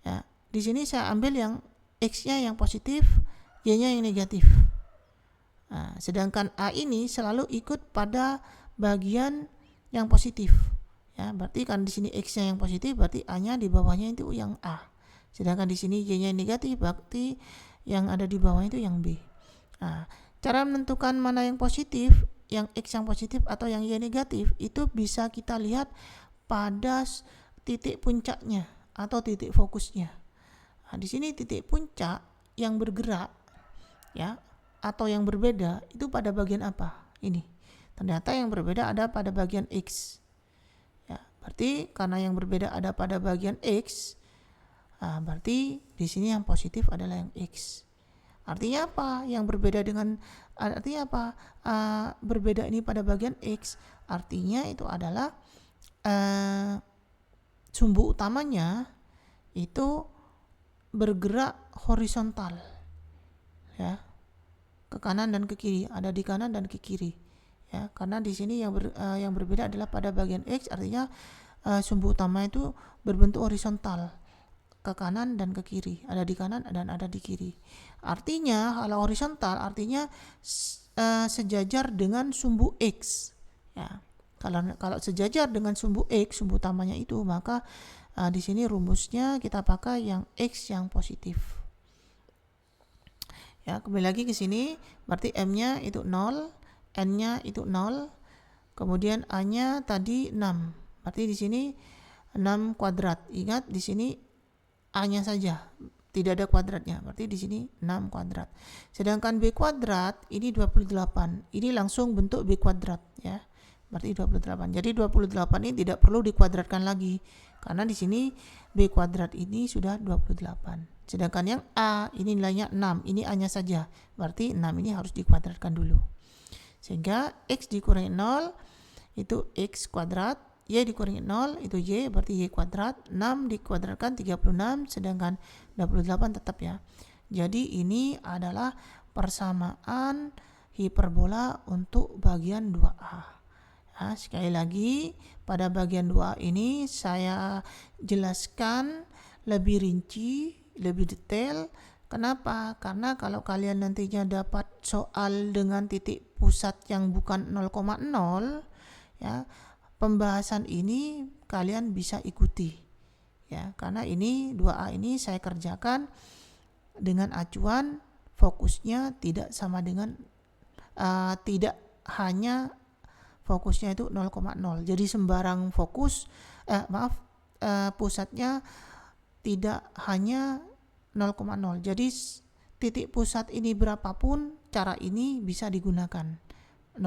Ya, di sini saya ambil yang X-nya yang positif, Y-nya yang negatif. Nah, sedangkan A ini selalu ikut pada bagian yang positif. Ya, berarti kan di sini X-nya yang positif, berarti A-nya di bawahnya itu yang A. Sedangkan di sini Y-nya negatif, berarti yang ada di bawahnya itu yang B. Nah, cara menentukan mana yang positif, yang X yang positif atau yang Y negatif itu bisa kita lihat pada titik puncaknya atau titik fokusnya. Nah, di sini titik puncak yang bergerak ya atau yang berbeda itu pada bagian apa? Ini. Ternyata yang berbeda ada pada bagian X. Ya, berarti karena yang berbeda ada pada bagian X, berarti di sini yang positif adalah yang X. Artinya apa? Yang berbeda dengan artinya apa? Berbeda ini pada bagian X. Artinya itu adalah sumbu utamanya itu bergerak horizontal. Ya. Ke kanan dan ke kiri, ada di kanan dan ke kiri. Ya, karena di sini yang berbeda adalah pada bagian X, artinya sumbu utama itu berbentuk horizontal ke kanan dan ke kiri, ada di kanan dan ada di kiri. Artinya kalau horizontal artinya sejajar dengan sumbu X. Ya, kalau sejajar dengan sumbu X, sumbu utamanya itu, maka di sini rumusnya kita pakai yang X yang positif. Ya, kembali lagi ke sini, berarti M-nya itu 0, N-nya itu 0, kemudian A-nya tadi 6. Berarti di sini 6 kuadrat. Ingat di sini A-nya saja, tidak ada kuadratnya. Berarti di sini 6 kuadrat. Sedangkan B kuadrat ini 28. Ini langsung bentuk B kuadrat ya. Berarti 28. Jadi 28 ini tidak perlu dikuadratkan lagi karena di sini B kuadrat ini sudah 28. Sedangkan yang A ini nilainya 6, ini A-nya saja. Berarti 6 ini harus dikuadratkan dulu. Sehingga X dikurangi 0 itu X kuadrat, Y dikurangi 0 itu Y, berarti Y kuadrat. 6 dikuadratkan 36, sedangkan 28 tetap ya. Jadi ini adalah persamaan hiperbola untuk bagian 2A. Nah, sekali lagi pada bagian 2A ini saya jelaskan lebih rinci, lebih detail. Kenapa? Karena kalau kalian nantinya dapat soal dengan titik pusat yang bukan 0,0 ya, pembahasan ini kalian bisa ikuti ya, karena ini 2A ini saya kerjakan dengan acuan fokusnya tidak sama dengan tidak hanya fokusnya itu 0,0. Jadi sembarang fokus pusatnya tidak hanya 0,0. Jadi titik pusat ini berapapun, cara ini bisa digunakan. 0,0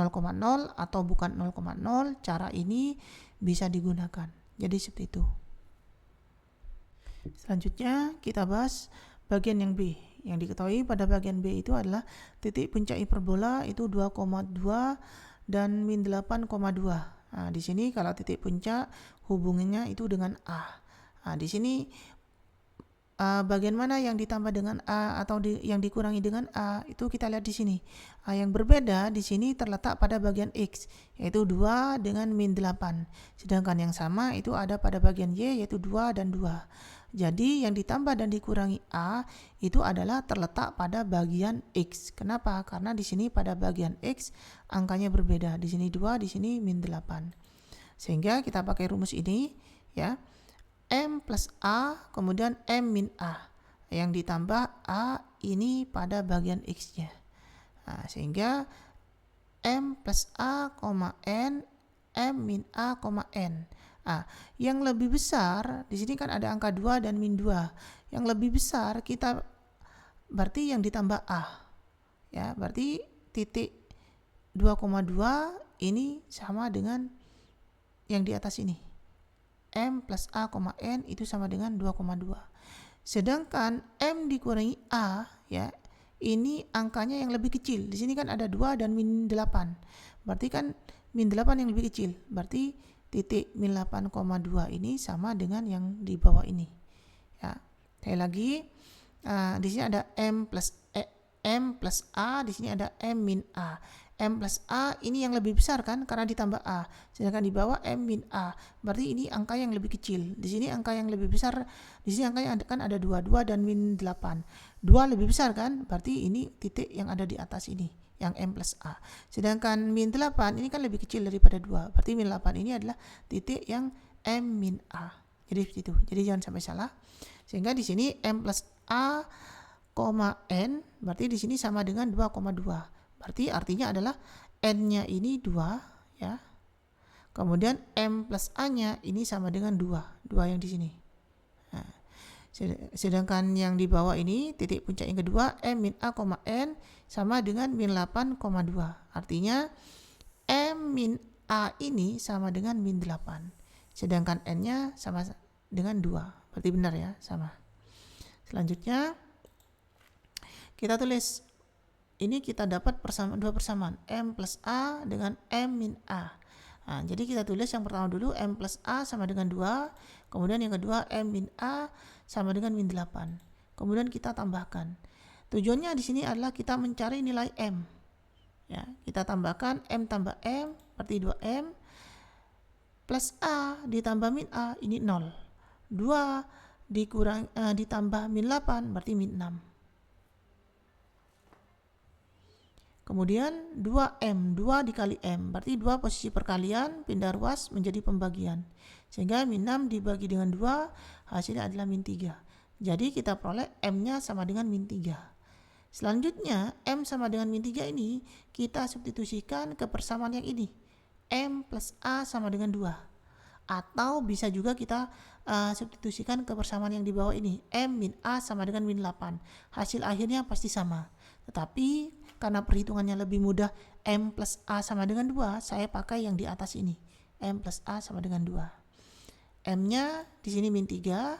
atau bukan 0,0, cara ini bisa digunakan. Jadi seperti itu. Selanjutnya kita bahas bagian yang B. Yang diketahui pada bagian B itu adalah titik puncak hiperbola itu 2,2 dan min 8,2. Nah, di sini kalau titik puncak hubungannya itu dengan A. Nah, di sini bagian mana yang ditambah dengan A atau yang dikurangi dengan A itu kita lihat di sini. Yang berbeda di sini terletak pada bagian X, yaitu 2 dengan min 8. Sedangkan yang sama itu ada pada bagian Y, yaitu 2 dan 2. Jadi yang ditambah dan dikurangi A itu adalah terletak pada bagian X. Kenapa? Karena di sini pada bagian X angkanya berbeda. Di sini 2, di sini min 8. Sehingga kita pakai rumus ini ya. M plus A kemudian M min A. Yang ditambah A ini pada bagian X-nya. Nah, sehingga M plus A, N, M min A, N. Yang lebih besar, di sini kan ada angka 2 dan min 2. Yang lebih besar kita berarti yang ditambah A. Ya, berarti titik 2,2 ini sama dengan yang di atas ini. M plus A, N itu sama dengan 2,2. Sedangkan M dikurangi A, ya, ini angkanya yang lebih kecil. Di sini kan ada 2 dan min 8. Berarti kan min 8 yang lebih kecil. Berarti titik min 8,2 ini sama dengan yang di bawah ini. Ya, sekali lagi, di sini ada M plus A, di sini ada M min A. M plus A ini yang lebih besar kan karena ditambah A. Sedangkan di bawah M min A. Berarti ini angka yang lebih kecil. Di sini angka yang lebih besar. Di sini angkanya kan ada 2 dan min 8. 2 lebih besar kan? Berarti ini titik yang ada di atas ini, yang M plus A. Sedangkan min 8 ini kan lebih kecil daripada 2. Berarti min 8 ini adalah titik yang M min A. Jadi seperti itu. Jadi jangan sampai salah. Sehingga di sini M plus A, N berarti di sini sama dengan 2,2. Berarti artinya adalah N-nya ini 2 ya. Kemudian M plus A-nya ini sama dengan 2 yang di sini. Nah, sedangkan yang di bawah ini titik puncak yang kedua M min A, N sama dengan min 8,2. Artinya M min A ini sama dengan min 8. Sedangkan N-nya sama dengan 2. Berarti benar ya, sama. Selanjutnya kita tulis, ini kita dapat dua persamaan M plus A dengan M min A. Nah, jadi kita tulis yang pertama dulu M plus A sama dengan 2. Kemudian yang kedua M min A sama dengan min 8. Kemudian kita tambahkan. Tujuannya di sini adalah kita mencari nilai M. Ya, kita tambahkan M tambah M berarti 2M plus A ditambah min A ini 0. 2 ditambah min 8 berarti min 6. Kemudian 2M, 2 dikali M, berarti 2 posisi perkalian, pindah ruas menjadi pembagian. Sehingga min 6 dibagi dengan 2, hasilnya adalah min 3. Jadi kita peroleh M-nya sama dengan min 3. Selanjutnya, M sama dengan min 3 ini, kita substitusikan ke persamaan yang ini. M plus A sama dengan 2. Atau bisa juga kita substitusikan ke persamaan yang di bawah ini. M min A sama dengan min 8. Hasil akhirnya pasti sama. Tetapi karena perhitungannya lebih mudah, M plus A sama dengan 2, saya pakai yang di atas ini. M plus A sama dengan 2. M-nya di sini min 3,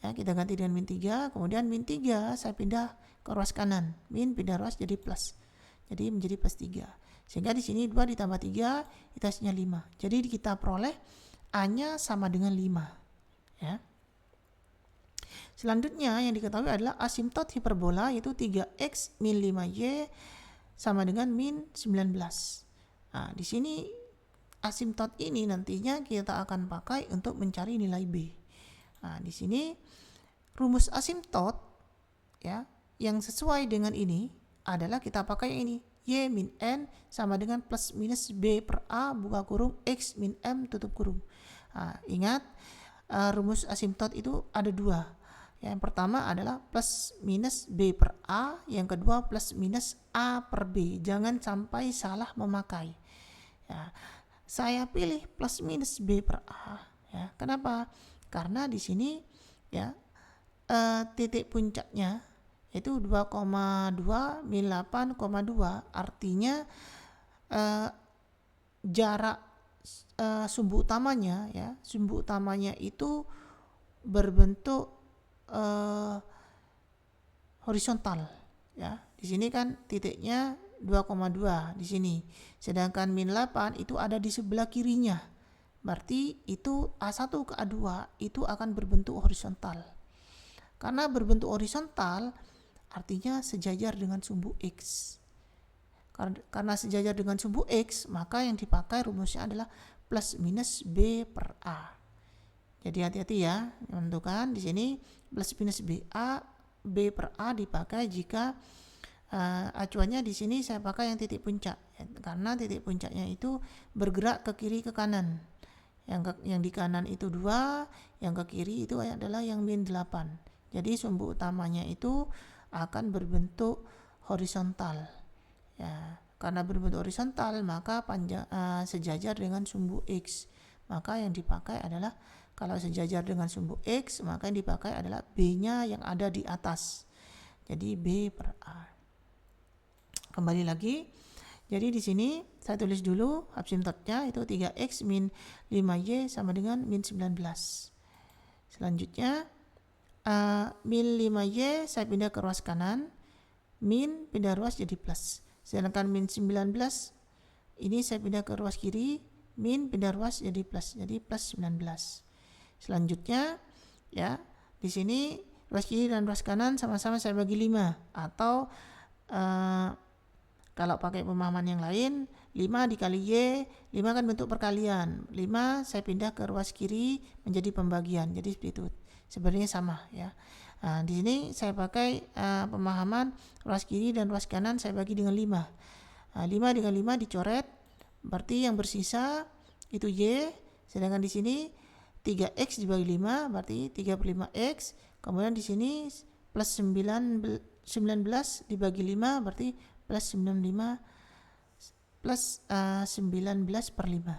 ya, kita ganti dengan min 3, kemudian min 3 saya pindah ke ruas kanan. Min pindah ruas jadi plus. Jadi menjadi plus 3. Sehingga di sini 2 ditambah 3, itu hasilnya 5. Jadi kita peroleh A-nya sama dengan 5. Ya. Selanjutnya yang diketahui adalah asimtot hiperbola, yaitu 3x min 5y sama dengan min 19. Nah, di sini asimtot ini nantinya kita akan pakai untuk mencari nilai B. Nah, di sini rumus asimtot ya yang sesuai dengan ini adalah kita pakai yang ini. Y min N sama dengan plus minus B per A buka kurung X min M tutup kurung. Nah, ingat rumus asimtot itu ada 2. Yang pertama adalah plus minus B per A, yang kedua plus minus A per B. Jangan sampai salah memakai. Ya, saya pilih plus minus B per A. Ya, kenapa? Karena di sini ya titik puncaknya itu 2,2 min 8,2, artinya jarak sumbu utamanya ya, sumbu utamanya itu berbentuk horizontal ya. Di sini kan titiknya 2,2 di sini. Sedangkan min 8 itu ada di sebelah kirinya. Berarti itu A1 ke A2 itu akan berbentuk horizontal. Karena berbentuk horizontal artinya sejajar dengan sumbu X. Karena sejajar dengan sumbu X, maka yang dipakai rumusnya adalah plus minus B per A. Jadi hati-hati ya menentukan. Di sini plus minus B per A dipakai jika acuannya di sini saya pakai yang titik puncak ya, karena titik puncaknya itu bergerak ke kiri ke kanan. Yang di kanan itu 2, yang ke kiri itu adalah yang min 8. Jadi sumbu utamanya itu akan berbentuk horizontal. Ya, karena berbentuk horizontal maka sejajar dengan sumbu X. Maka yang dipakai adalah, kalau sejajar dengan sumbu X, maka yang dipakai adalah B-nya yang ada di atas. Jadi B per A. Kembali lagi. Jadi di sini saya tulis dulu asymptotnya itu 3x min 5y sama dengan min 19. Selanjutnya min 5y saya pindah ke ruas kanan, min pindah ruas jadi plus. Sedangkan min 19 ini saya pindah ke ruas kiri, min pindah ruas jadi plus. Jadi plus 19. Selanjutnya ya, di sini ruas kiri dan ruas kanan sama-sama saya bagi 5, atau kalau pakai pemahaman yang lain, 5 dikali Y, 5 kan bentuk perkalian. 5 saya pindah ke ruas kiri menjadi pembagian. Jadi seperti itu. Sebenarnya sama ya. Nah, di sini saya pakai pemahaman ruas kiri dan ruas kanan saya bagi dengan 5. 5 dengan 5 dicoret. Berarti yang bersisa itu Y. Sedangkan di sini 3X dibagi 5 berarti 3/5X. Kemudian di sini plus 19 dibagi 5 berarti plus 95 plus 19/5.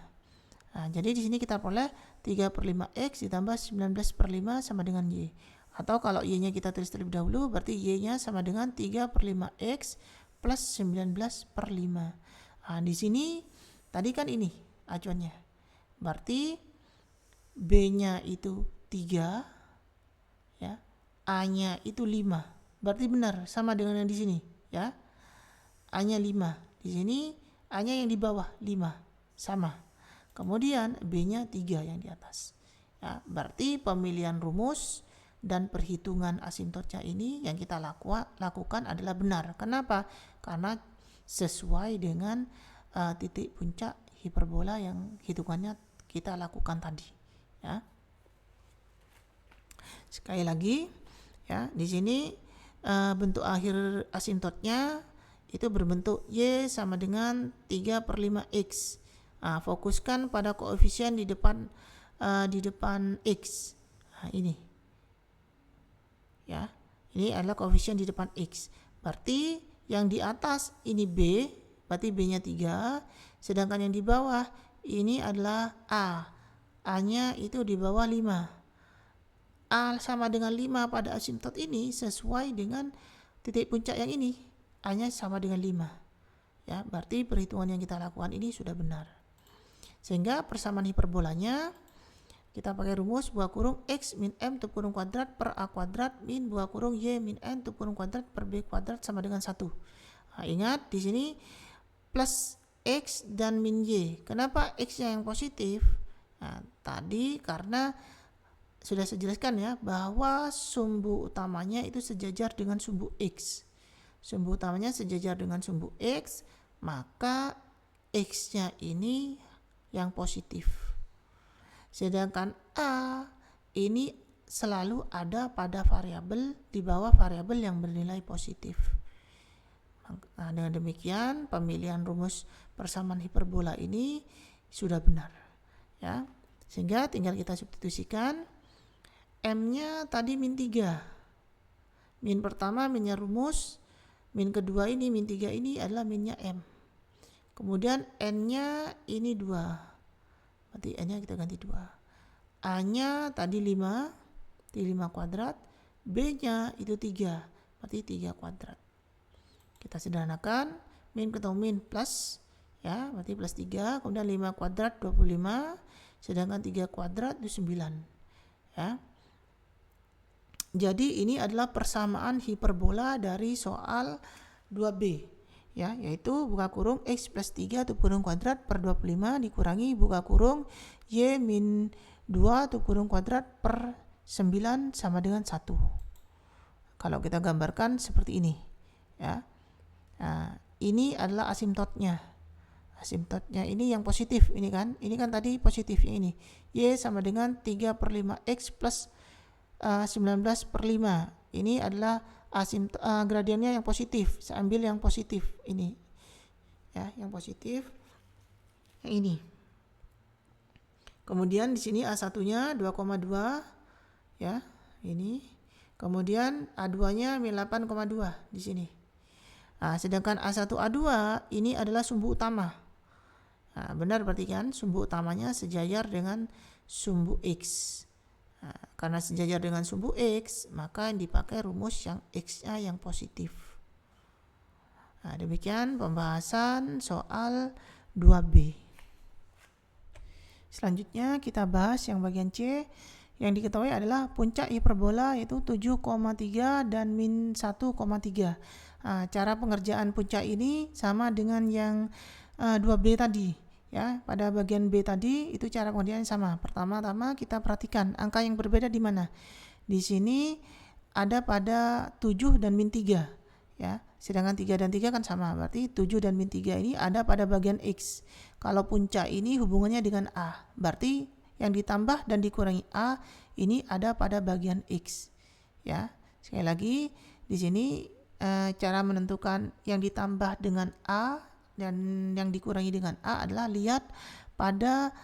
Nah, jadi di sini kita peroleh 3/5x ditambah 19/5 sama dengan y. Atau kalau y-nya kita tulis terlebih dahulu, berarti y-nya sama dengan 3/5x plus 19/5. Nah, di sini tadi kan ini acuannya. Berarti B-nya itu 3 ya. A-nya itu 5. Berarti benar sama dengan yang di sini ya. A-nya 5. Di sini A-nya yang di bawah 5. Sama. Kemudian B-nya 3 yang di atas. Ya, berarti pemilihan rumus dan perhitungan asymptotnya ini yang kita lakukan adalah benar. Kenapa? Karena sesuai dengan titik puncak hiperbola yang hitungannya kita lakukan tadi. Ya. Sekali lagi, ya, di sini bentuk akhir asymptotnya itu berbentuk Y sama dengan 3/5X. Nah, fokuskan pada koefisien di depan X. Nah, ini. Ya. Ini adalah koefisien di depan X. Berarti yang di atas ini B, berarti B-nya 3, sedangkan yang di bawah ini adalah A. A-nya itu di bawah 5. A sama dengan 5 pada asymptot ini sesuai dengan titik puncak yang ini. A-nya sama dengan 5. Ya, berarti perhitungan yang kita lakukan ini sudah benar. Sehingga persamaan hiperbolanya kita pakai rumus buah kurung X min M tup kurung kuadrat per A kuadrat min buah kurung Y min N tup kurung kuadrat per B kuadrat sama dengan 1. Nah, ingat di sini plus X dan min Y. Kenapa X-nya yang positif? Nah, tadi karena sudah saya jelaskan ya bahwa sumbu utamanya itu sejajar dengan sumbu X. Sumbu utamanya sejajar dengan sumbu X, maka X-nya ini yang positif. Sedangkan A ini selalu ada pada variabel di bawah variabel yang bernilai positif. Nah, dengan demikian pemilihan rumus persamaan hiperbola ini sudah benar. Ya. Sehingga tinggal kita substitusikan. M-nya tadi min 3. Min pertama minnya rumus. Min kedua ini, min 3 ini adalah minnya M. Kemudian N-nya ini 2. Berarti N-nya kita ganti 2. A-nya tadi 5. 5 kuadrat. B-nya itu 3. Berarti 3 kuadrat. Kita sederhanakan. Min ketemu min plus. Ya, berarti plus 3. Kemudian 5 kuadrat 25. Sedangkan 3 kuadrat itu 9. Ya. Jadi ini adalah persamaan hiperbola dari soal 2B ya, yaitu buka kurung X plus 3 tup kurung kuadrat per 25 dikurangi buka kurung Y min 2 tup kurung kuadrat per 9 sama dengan 1. Kalau kita gambarkan seperti ini ya. Nah, ini adalah asimptotnya. Asimtotnya ini yang positif ini kan tadi positifnya ini. Y sama dengan 3/5X plus 19/5. Ini adalah gradiennya yang positif. Saya ambil yang positif ini. Ya, yang positif yang ini. Kemudian di sini A1-nya 2,2 ya, ini. Kemudian A2-nya 8,2 di sini. Nah, sedangkan A1A2 ini adalah sumbu utama. Nah, benar berarti kan sumbu utamanya sejajar dengan sumbu X. Nah, karena sejajar dengan sumbu X, maka yang dipakai rumus yang X-nya yang positif. Nah, demikian pembahasan soal 2B. Selanjutnya kita bahas yang bagian C. Yang diketahui adalah puncak hiperbola yaitu 7,3 dan min 1,3. Nah, cara pengerjaan puncak ini sama dengan yang 2B tadi. Ya, pada bagian B tadi itu cara pengerjaannya sama. Pertama-tama kita perhatikan angka yang berbeda di mana. Di sini ada pada 7 dan min 3. Ya, sedangkan 3 dan 3 kan sama. Berarti 7 dan min 3 ini ada pada bagian X. Kalau puncak ini hubungannya dengan A. Berarti yang ditambah dan dikurangi A ini ada pada bagian X. Ya, sekali lagi di sini cara menentukan yang ditambah dengan A dan yang dikurangi dengan A adalah lihat pada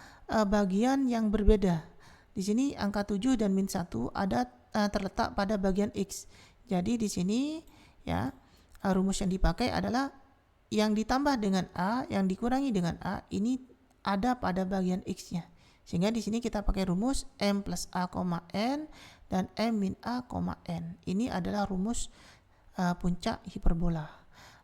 bagian yang berbeda. Di sini angka 7 dan min 1 ada terletak pada bagian X. Jadi di sini ya rumus yang dipakai adalah yang ditambah dengan A, yang dikurangi dengan A ini ada pada bagian X-nya. Sehingga di sini kita pakai rumus M plus A, N dan M min A, N. Ini adalah rumus puncak hiperbola.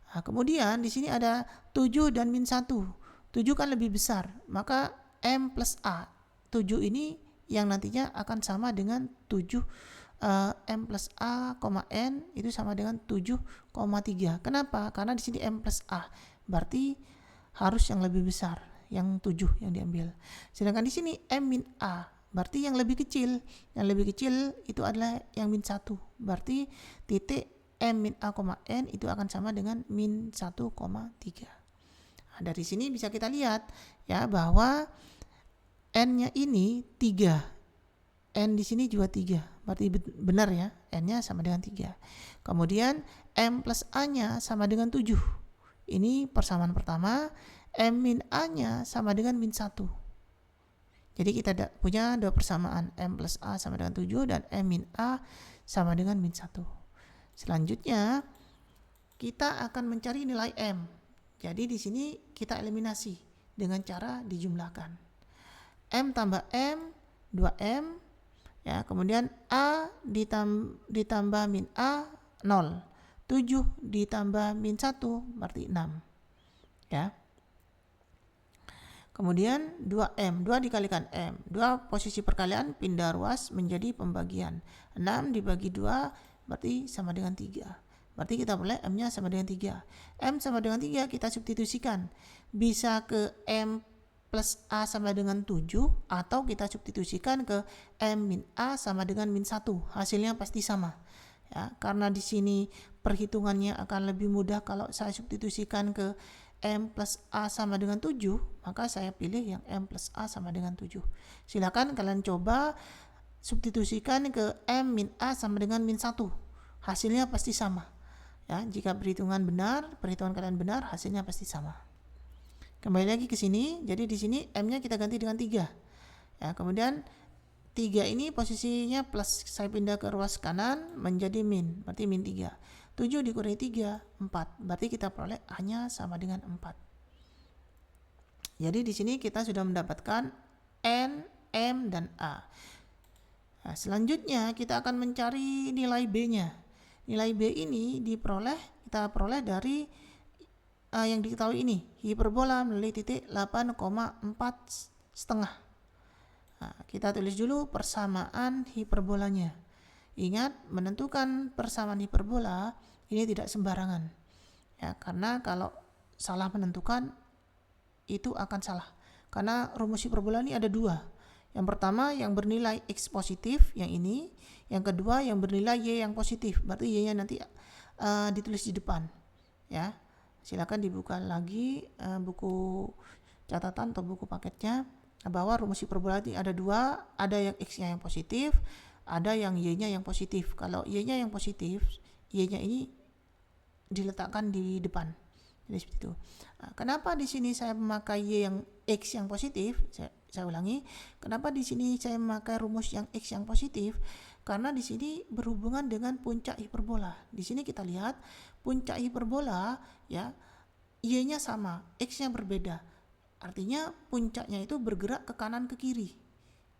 Nah, kemudian di sini ada 7 dan min 1. 7 kan lebih besar, maka M plus A. 7 ini yang nantinya akan sama dengan 7 M plus A, N itu sama dengan 7,3. Kenapa? Karena di sini M plus A. Berarti harus yang lebih besar, yang 7 yang diambil. Sedangkan di sini M min A. Berarti yang lebih kecil. Yang lebih kecil itu adalah yang min 1. Berarti titik M min A, N itu akan sama dengan min 1,3. Nah, dari sini bisa kita lihat ya bahwa N-nya ini 3. N di sini juga 3. Berarti benar ya, N-nya sama dengan 3. Kemudian M plus A-nya sama dengan 7. Ini persamaan pertama. M min A-nya sama dengan min 1. Jadi kita punya dua persamaan, M plus A sama dengan 7 dan M min A sama dengan min 1. Selanjutnya kita akan mencari nilai M. Jadi di sini kita eliminasi dengan cara dijumlahkan. M tambah M 2M ya, kemudian A ditambah min A 0. 7 ditambah min 1 berarti 6. Ya. Kemudian 2M, 2 dikalikan M. 2 posisi perkalian pindah ruas menjadi pembagian. 6 dibagi 2 berarti sama dengan 3. Berarti kita boleh M-nya sama dengan 3. M sama dengan 3 kita substitusikan. Bisa ke M plus A sama dengan 7 atau kita substitusikan ke M min A sama dengan min 1. Hasilnya pasti sama. Ya, karena di sini perhitungannya akan lebih mudah kalau saya substitusikan ke M plus A sama dengan 7, maka saya pilih yang M plus A sama dengan 7. Silakan kalian coba substitusikan ke M min A sama dengan min 1. Hasilnya pasti sama. Ya, jika perhitungan kalian benar, hasilnya pasti sama. Kembali lagi ke sini. Jadi di sini M-nya kita ganti dengan 3. Ya, kemudian 3 ini posisinya plus, saya pindah ke ruas kanan menjadi min, berarti min 3. 7 dikurangi 3, 4. Berarti kita peroleh A-nya sama dengan 4. Jadi di sini kita sudah mendapatkan N, M, dan A. Nah, selanjutnya kita akan mencari nilai B-nya. Nilai B ini kita peroleh dari yang diketahui ini, hiperbola melalui titik 8,4 setengah. Nah, kita tulis dulu persamaan hiperbolanya. Ingat, menentukan persamaan hiperbola ini tidak sembarangan. Ya, karena kalau salah menentukan itu akan salah. Karena rumus hiperbola ini ada 2. Yang pertama yang bernilai X positif, yang ini. Yang kedua yang bernilai Y yang positif, berarti Y-nya nanti ditulis di depan. Ya, silakan dibuka lagi buku catatan atau buku paketnya, bahwa rumus hiperbola ini ada dua, ada yang X-nya yang positif, ada yang Y-nya yang positif. Kalau Y-nya yang positif, Y-nya ini diletakkan di depan. Jadi seperti itu. Kenapa di sini saya memakai Y yang X yang positif? Saya ulangi. Kenapa di sini saya memakai rumus yang X yang positif? Karena di sini berhubungan dengan puncak hiperbola. Di sini kita lihat puncak hiperbola, ya, Y-nya sama, X-nya berbeda. Artinya puncaknya itu bergerak ke kanan ke kiri.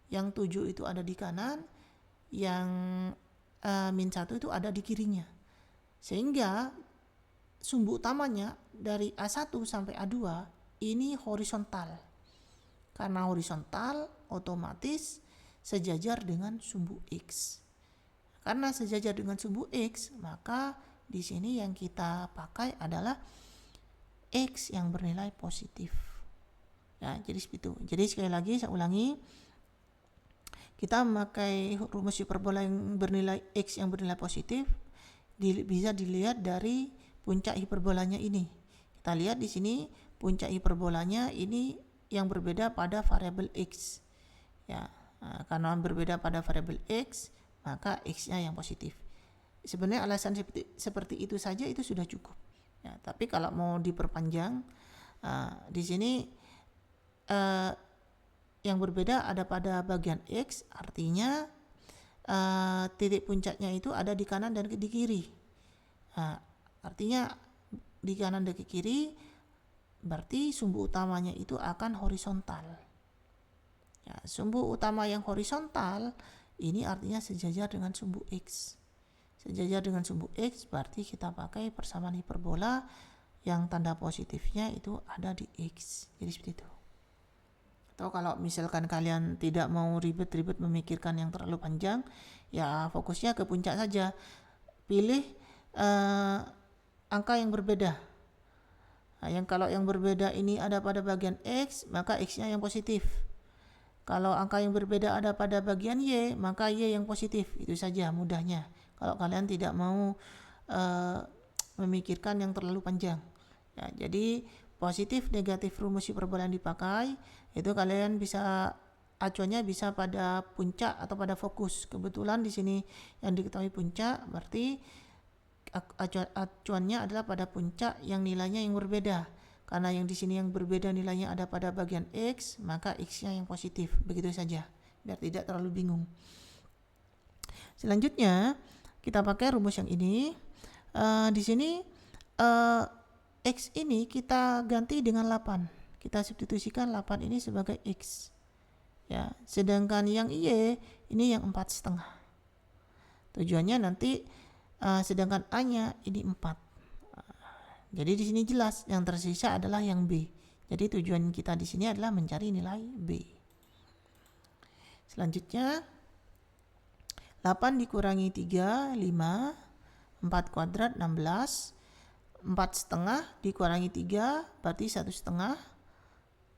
Yang 7 itu ada di kanan, yang min 1 itu ada di kirinya. Sehingga sumbu utamanya dari A1 sampai A2 ini horizontal. Karena horizontal, otomatis sejajar dengan sumbu X. Karena sejajar dengan sumbu X, maka di sini yang kita pakai adalah X yang bernilai positif. Ya, jadi seperti itu. Jadi sekali lagi saya ulangi, kita memakai rumus hiperbola yang bernilai X yang bernilai positif, bisa dilihat dari puncak hiperbolanya ini. Kita lihat di sini puncak hiperbolanya ini yang berbeda pada variabel X. Ya, karena berbeda pada variabel X, maka X-nya yang positif. Sebenarnya alasan seperti itu saja itu sudah cukup. Ya, tapi kalau mau diperpanjang, di sini yang berbeda ada pada bagian X, artinya titik puncaknya itu ada di kanan dan di kiri. Artinya di kanan dan di kiri, berarti sumbu utamanya itu akan horizontal. Ya, sumbu utama yang horizontal ini artinya sejajar dengan sumbu X. Sejajar dengan sumbu X berarti kita pakai persamaan hiperbola yang tanda positifnya itu ada di X. Jadi seperti itu. Atau kalau misalkan kalian tidak mau ribet-ribet memikirkan yang terlalu panjang, ya fokusnya ke puncak saja. Pilih angka yang berbeda. Nah, kalau yang berbeda ini ada pada bagian X, maka X-nya yang positif. Kalau angka yang berbeda ada pada bagian Y, maka Y yang positif. Itu saja mudahnya. Kalau kalian tidak mau memikirkan yang terlalu panjang. Ya, jadi positif negatif rumus hiperbola yang dipakai itu kalian bisa acuannya bisa pada puncak atau pada fokus. Kebetulan di sini yang diketahui puncak, berarti acuannya adalah pada puncak yang nilainya yang berbeda. Karena yang di sini yang berbeda nilainya ada pada bagian X, maka X-nya yang positif. Begitu saja, biar tidak terlalu bingung. Selanjutnya kita pakai rumus yang ini. Di sini X ini kita ganti dengan 8. Kita substitusikan 8 ini sebagai X. Ya, sedangkan yang Y ini yang 4,5. Tujuannya nanti sedangkan A-nya ini 4. Jadi di sini jelas yang tersisa adalah yang B. Jadi tujuan kita di sini adalah mencari nilai B. Selanjutnya 8 dikurangi 3, 5. 4 kuadrat 16. 4,5 dikurangi 3 berarti 1,5.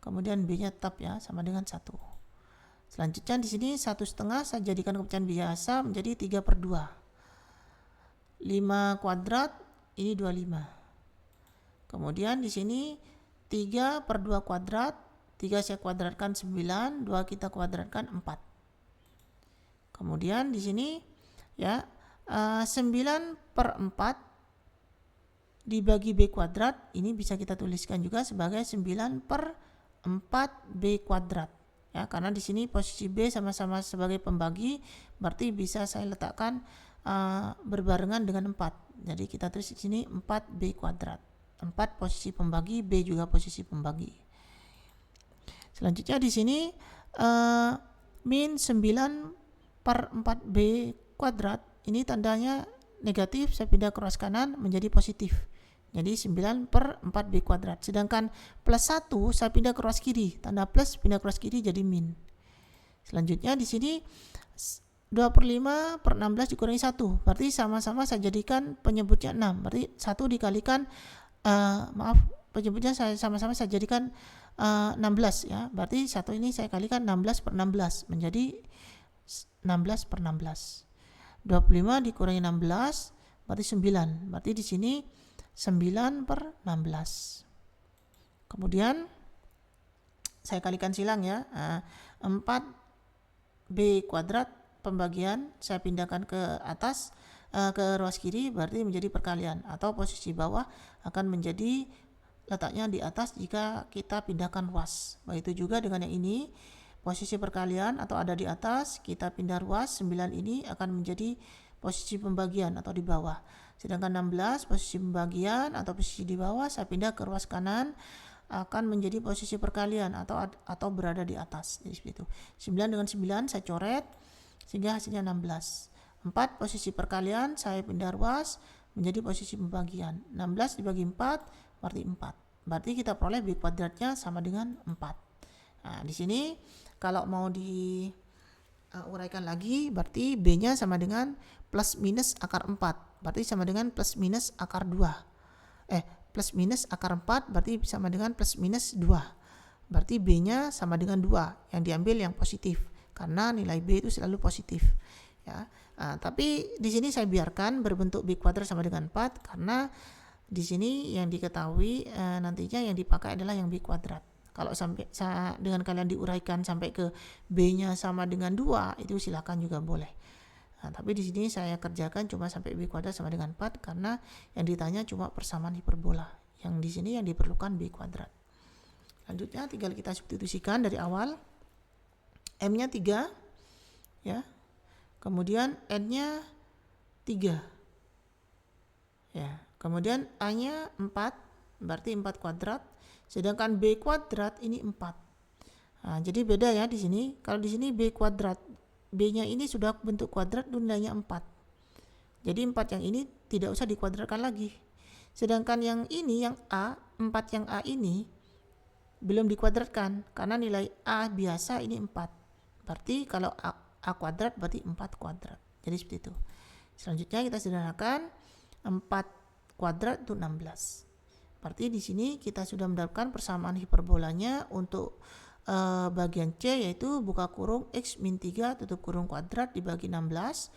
Kemudian B-nya tetap ya sama dengan 1. Selanjutnya di sini 1,5 saya jadikan kepecahan biasa menjadi 3/2. 5 kuadrat ini 25. Kemudian di sini 3/2 kuadrat, 3 saya kuadratkan 9, 2 kita kuadratkan 4. Kemudian di sini ya 9/4 dibagi B kuadrat, ini bisa kita tuliskan juga sebagai 9/4 B kuadrat. Ya, karena di sini posisi B sama-sama sebagai pembagi, berarti bisa saya letakkan berbarengan dengan 4. Jadi kita tulis di sini 4B kuadrat. 4 posisi pembagi, B juga posisi pembagi. Selanjutnya di sini min 9/4B kuadrat, ini tandanya negatif, saya pindah ke ruas kanan menjadi positif. Jadi 9/4B kuadrat. Sedangkan plus 1 saya pindah ke ruas kiri, tanda plus pindah ke ruas kiri jadi min. Selanjutnya di sini 25/16 dikurangi 1, berarti sama-sama saya jadikan penyebutnya 6. Berarti 1 dikalikan penyebutnya saya sama-sama saya jadikan 16 ya. Berarti 1 ini saya kalikan 16/16 menjadi 16/16. 25 dikurangi 16 berarti 9. Berarti di sini 9 per 16. Kemudian saya kalikan silang ya. 4B kuadrat pembagian saya pindahkan ke atas, ke ruas kiri, berarti menjadi perkalian, atau posisi bawah akan menjadi letaknya di atas jika kita pindahkan ruas. Begitu juga dengan yang ini, posisi perkalian atau ada di atas, kita pindah ruas, 9 ini akan menjadi posisi pembagian atau di bawah. Sedangkan 16 posisi pembagian atau posisi di bawah, saya pindah ke ruas kanan, akan menjadi posisi perkalian atau berada di atas. Jadi seperti itu. 9 dengan 9 saya coret sehingga hasilnya 16. 4 posisi perkalian saya pindah ruas menjadi posisi pembagian. 16 dibagi 4 berarti 4. Berarti kita peroleh B kuadratnya sama dengan 4. Nah, di sini kalau mau diuraikan lagi, berarti B-nya sama dengan plus minus akar 4. Berarti sama dengan plus minus akar 2. Plus minus akar 4 berarti sama dengan plus minus 2. Berarti B-nya sama dengan 2, yang diambil yang positif karena nilai B itu selalu positif ya. Tapi di sini saya biarkan berbentuk B kuadrat sama dengan 4 karena di sini yang diketahui nantinya yang dipakai adalah yang B kuadrat. Kalau sampai dengan kalian diuraikan sampai ke B-nya sama dengan 2, itu silakan juga boleh. Tapi di sini saya kerjakan cuma sampai B kuadrat sama dengan 4 karena yang ditanya cuma persamaan hiperbola. Yang di sini yang diperlukan B kuadrat. Selanjutnya tinggal kita substitusikan dari awal. M-nya 3 ya. Kemudian N-nya 3. Ya, kemudian A-nya 4, berarti 4 kuadrat. Sedangkan B kuadrat ini 4. Jadi beda ya di sini. Kalau di sini B kuadrat, B-nya ini sudah bentuk kuadrat, nilainya 4. Jadi 4 yang ini tidak usah dikuadratkan lagi. Sedangkan yang ini, yang A, 4 yang A ini belum dikuadratkan karena nilai A biasa ini 4. Berarti kalau A kuadrat berarti 4 kuadrat. Jadi seperti itu. Selanjutnya kita sederhanakan, 4 kuadrat itu 16. Berarti di sini kita sudah mendapatkan persamaan hiperbolanya untuk bagian C, yaitu buka kurung X min 3 tutup kurung kuadrat dibagi 16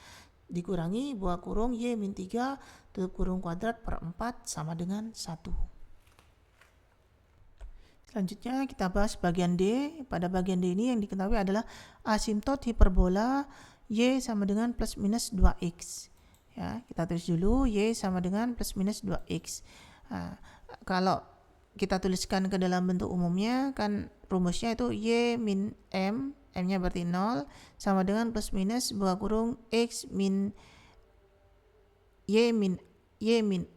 dikurangi buka kurung Y min 3 tutup kurung kuadrat per 4 sama dengan 1. Selanjutnya kita bahas bagian D. Pada bagian D ini yang diketahui adalah asimtot hiperbola Y sama dengan plus minus 2X. Ya, kita tulis dulu Y sama dengan plus minus 2X. Kalau kita tuliskan ke dalam bentuk umumnya, kan rumusnya itu Y min M, M-nya berarti 0, sama dengan plus minus buka kurung X min Y min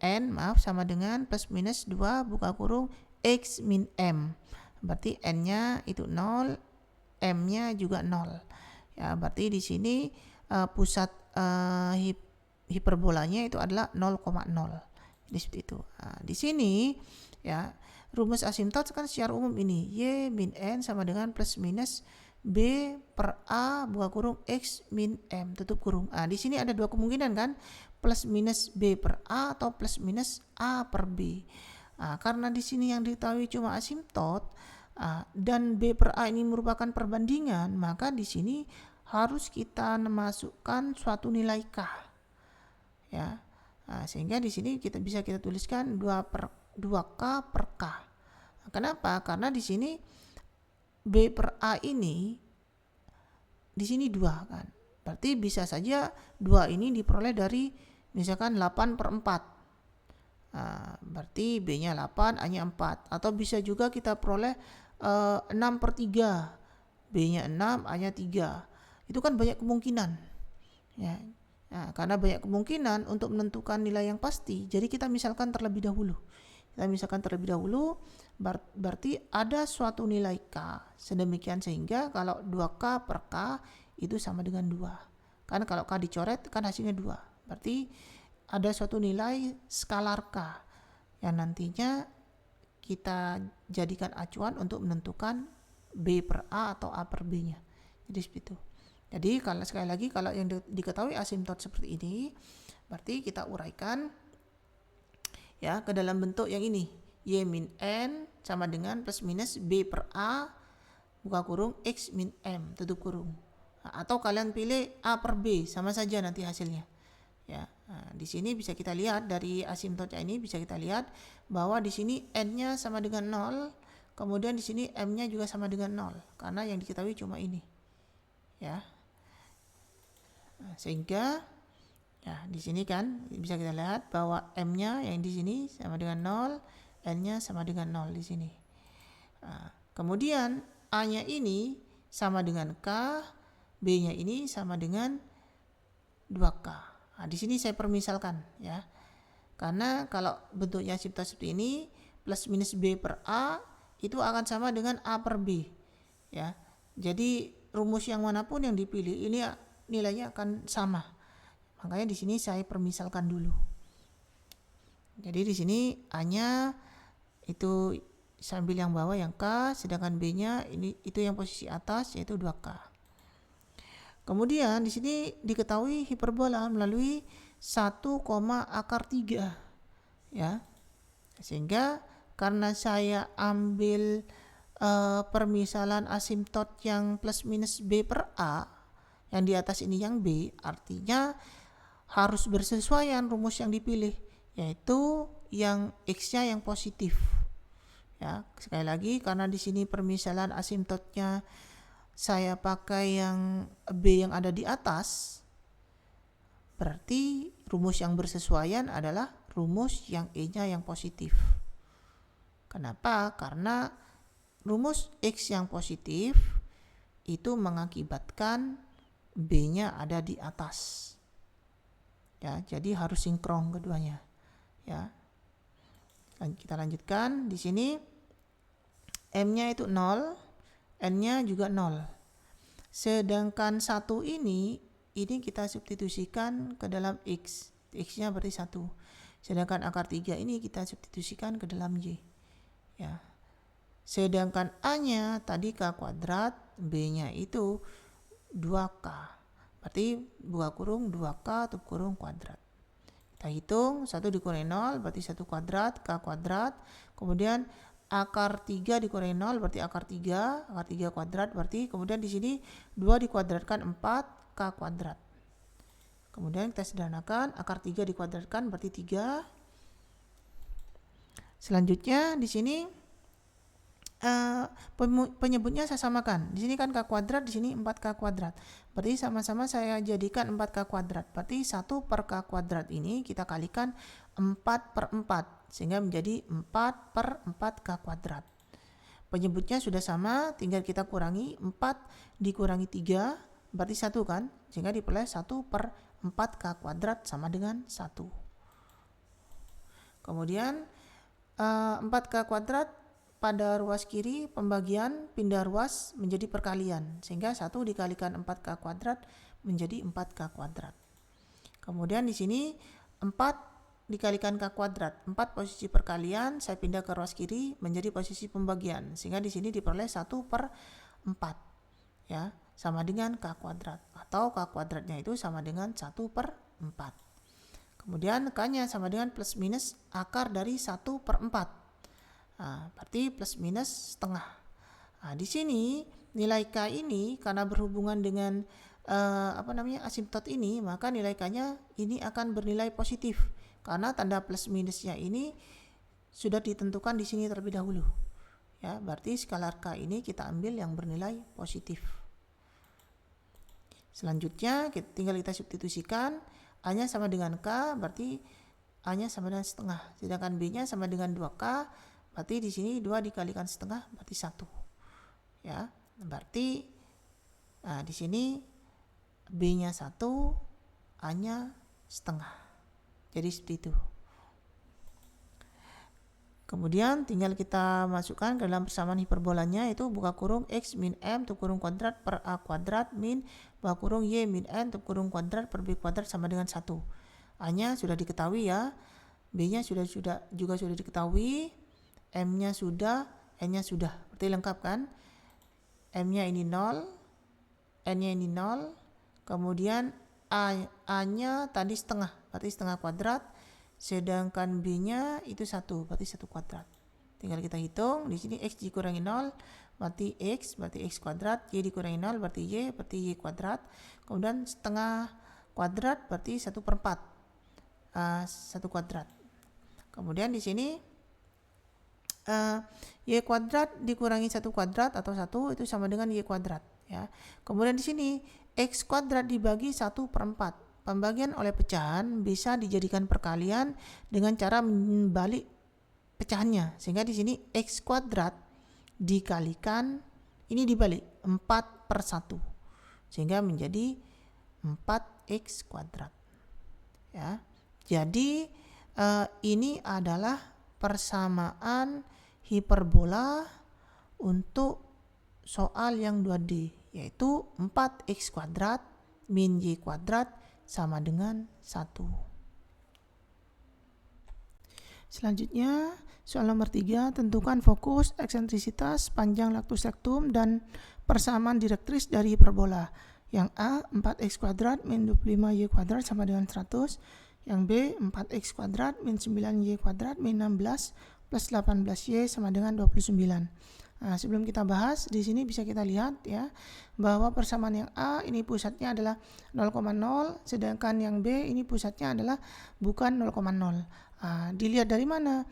N, sama dengan plus minus 2 buka kurung X min M. Berarti N-nya itu 0, M-nya juga 0. Ya, berarti di sini pusat hiperbolanya itu adalah 0,0. Jadi seperti itu. Di sini ya, rumus asimtot kan secara umum ini Y min N sama dengan plus minus B per A buka kurung X min M tutup kurung. Di sini ada dua kemungkinan kan, plus minus B per A atau plus minus A per B. Karena di sini yang diketahui cuma asimtot dan B per A ini merupakan perbandingan, maka di sini harus kita memasukkan suatu nilai K ya. Sehingga di sini kita tuliskan 2K per K. Kenapa? Karena di sini B per A ini di sini 2 kan. Berarti bisa saja 2 ini diperoleh dari misalkan 8 per 4. Berarti B-nya 8, A-nya 4. Atau bisa juga kita peroleh 6 per 3. B-nya 6, A-nya 3. Itu kan banyak kemungkinan. Ya. Karena banyak kemungkinan untuk menentukan nilai yang pasti, jadi kita misalkan terlebih dahulu. Berarti ada suatu nilai K sedemikian sehingga kalau 2K per K itu sama dengan 2. Kan kalau K dicoret kan hasilnya 2. Berarti ada suatu nilai skalar K yang nantinya kita jadikan acuan untuk menentukan B per A atau A per B-nya. Jadi seperti itu. Jadi sekali lagi kalau yang diketahui asimtot seperti ini, berarti kita uraikan ya ke dalam bentuk yang ini. Y min N sama dengan plus minus B per A buka kurung X min M tutup kurung. Atau kalian pilih A per B, sama saja nanti hasilnya. ya. Nah, di sini bisa kita lihat dari asimptotnya ini bisa kita lihat bahwa di sini n-nya sama dengan 0, kemudian di sini m-nya juga sama dengan 0 karena yang diketahui cuma ini, ya. Nah, sehingga ya di sini kan bisa kita lihat bahwa m-nya yang di sini sama dengan 0, n-nya sama dengan 0 di sini. Nah, kemudian a-nya ini sama dengan k, b-nya ini sama dengan 2k. Nah, di sini saya permisalkan, ya. Karena kalau bentuknya asimptot seperti ini, plus minus b per a itu akan sama dengan a per b, ya. Jadi rumus yang manapun yang dipilih ini nilainya akan sama. Makanya di sini saya permisalkan dulu. Jadi di sini a-nya itu sambil yang bawah yang k, sedangkan b-nya ini itu yang posisi atas yaitu 2k. Kemudian di sini diketahui hiperbola melalui 1, akar 3, ya. Sehingga karena saya ambil permisalan asimptot yang plus minus b per a, yang di atas ini yang b, artinya harus bersesuaian rumus yang dipilih, yaitu yang x-nya yang positif. Ya, sekali lagi karena di sini permisalan asimptotnya saya pakai yang B yang ada di atas, berarti rumus yang bersesuaian adalah rumus yang E-nya yang positif. Kenapa? Karena rumus X yang positif itu mengakibatkan B-nya ada di atas. Ya, jadi harus sinkron keduanya. Ya. Kita lanjutkan di sini M-nya itu 0, N-nya juga 0. Sedangkan 1 ini kita substitusikan ke dalam X. X-nya berarti 1. Sedangkan akar 3 ini kita substitusikan ke dalam Y. Ya. Sedangkan A-nya tadi K kuadrat, B-nya itu 2K. Berarti buka kurung 2K tutup kurung kuadrat. Kita hitung 1 dikurangi 0 berarti 1 kuadrat, K kuadrat. Kemudian akar 3 dikurangi 0 berarti akar 3 kuadrat berarti kemudian di sini 2 dikuadratkan 4 k kuadrat. Kemudian kita sederhanakan akar 3 dikuadratkan berarti 3. Selanjutnya di sini penyebutnya saya samakan. Di sini kan k kuadrat, di sini 4k kuadrat. Berarti sama-sama saya jadikan 4k kuadrat. Berarti 1 per k kuadrat ini kita kalikan 4 per 4 sehingga menjadi 4 per 4k kuadrat. Penyebutnya sudah sama, tinggal kita kurangi 4 dikurangi 3 berarti 1 kan, sehingga diperoleh 1 per 4k kuadrat sama dengan 1. Kemudian 4k kuadrat pada ruas kiri pembagian pindah ruas menjadi perkalian, sehingga 1 dikalikan 4k kuadrat menjadi 4k kuadrat. Kemudian di sini 4 dikalikan k kuadrat, 4 posisi perkalian, saya pindah ke ruas kiri menjadi posisi pembagian, sehingga di sini diperoleh 1 per 4, ya, sama dengan k kuadrat, atau k kuadratnya itu sama dengan 1 per 4. Kemudian k-nya sama dengan plus minus akar dari 1 per 4. Nah, berarti plus minus setengah. Nah, di sini nilai k ini karena berhubungan dengan asimptot ini, maka nilai k-nya ini akan bernilai positif. Karena tanda plus minusnya ini sudah ditentukan di sini terlebih dahulu. Ya, berarti skalar K ini kita ambil yang bernilai positif. Selanjutnya tinggal kita substitusikan, A-nya sama dengan K, berarti A-nya sama dengan setengah. Sedangkan B-nya sama dengan 2K, berarti di sini 2 dikalikan setengah berarti 1. Ya, berarti di sini B-nya 1, A-nya setengah. Jadi seperti itu. Kemudian tinggal kita masukkan ke dalam persamaan hiperbolanya, itu buka kurung x min m tutup kurung kuadrat per a kuadrat min buka kurung y min n tutup kurung kuadrat per b kuadrat sama dengan 1. A-nya sudah diketahui ya, B-nya juga sudah diketahui, M-nya sudah, N-nya sudah. Berarti lengkap kan? M-nya ini 0, N-nya ini 0, kemudian A-nya tadi setengah, berarti setengah kuadrat, sedangkan B-nya itu 1, berarti 1 kuadrat. Tinggal kita hitung, di sini X dikurangi 0, berarti X kuadrat, Y dikurangi 0, berarti Y kuadrat, kemudian setengah kuadrat, berarti 1 per 4. 1 kuadrat. Kemudian di sini y kuadrat dikurangi 1 kuadrat atau 1 itu sama dengan y kuadrat ya. Kemudian di sini x kuadrat dibagi 1/4. Pembagian oleh pecahan bisa dijadikan perkalian dengan cara membalik pecahannya, sehingga di sini x kuadrat dikalikan ini dibalik 4/1 sehingga menjadi 4x kuadrat ya. Jadi ini adalah persamaan hiperbola untuk soal yang 2D, yaitu 4x kuadrat min y kuadrat sama dengan 1. Selanjutnya soal nomor 3, tentukan fokus, eksentrisitas, panjang lactus rectum dan persamaan direktris dari hiperbola. Yang A 4x kuadrat min 25y kuadrat sama dengan 100. Yang B 4x kuadrat min 9y kuadrat min 16 plus 18y sama dengan 29. Nah, sebelum kita bahas, di sini bisa kita lihat ya bahwa persamaan yang A ini pusatnya adalah 0,0, sedangkan yang B ini pusatnya adalah bukan 0,0. Dilihat dari mana?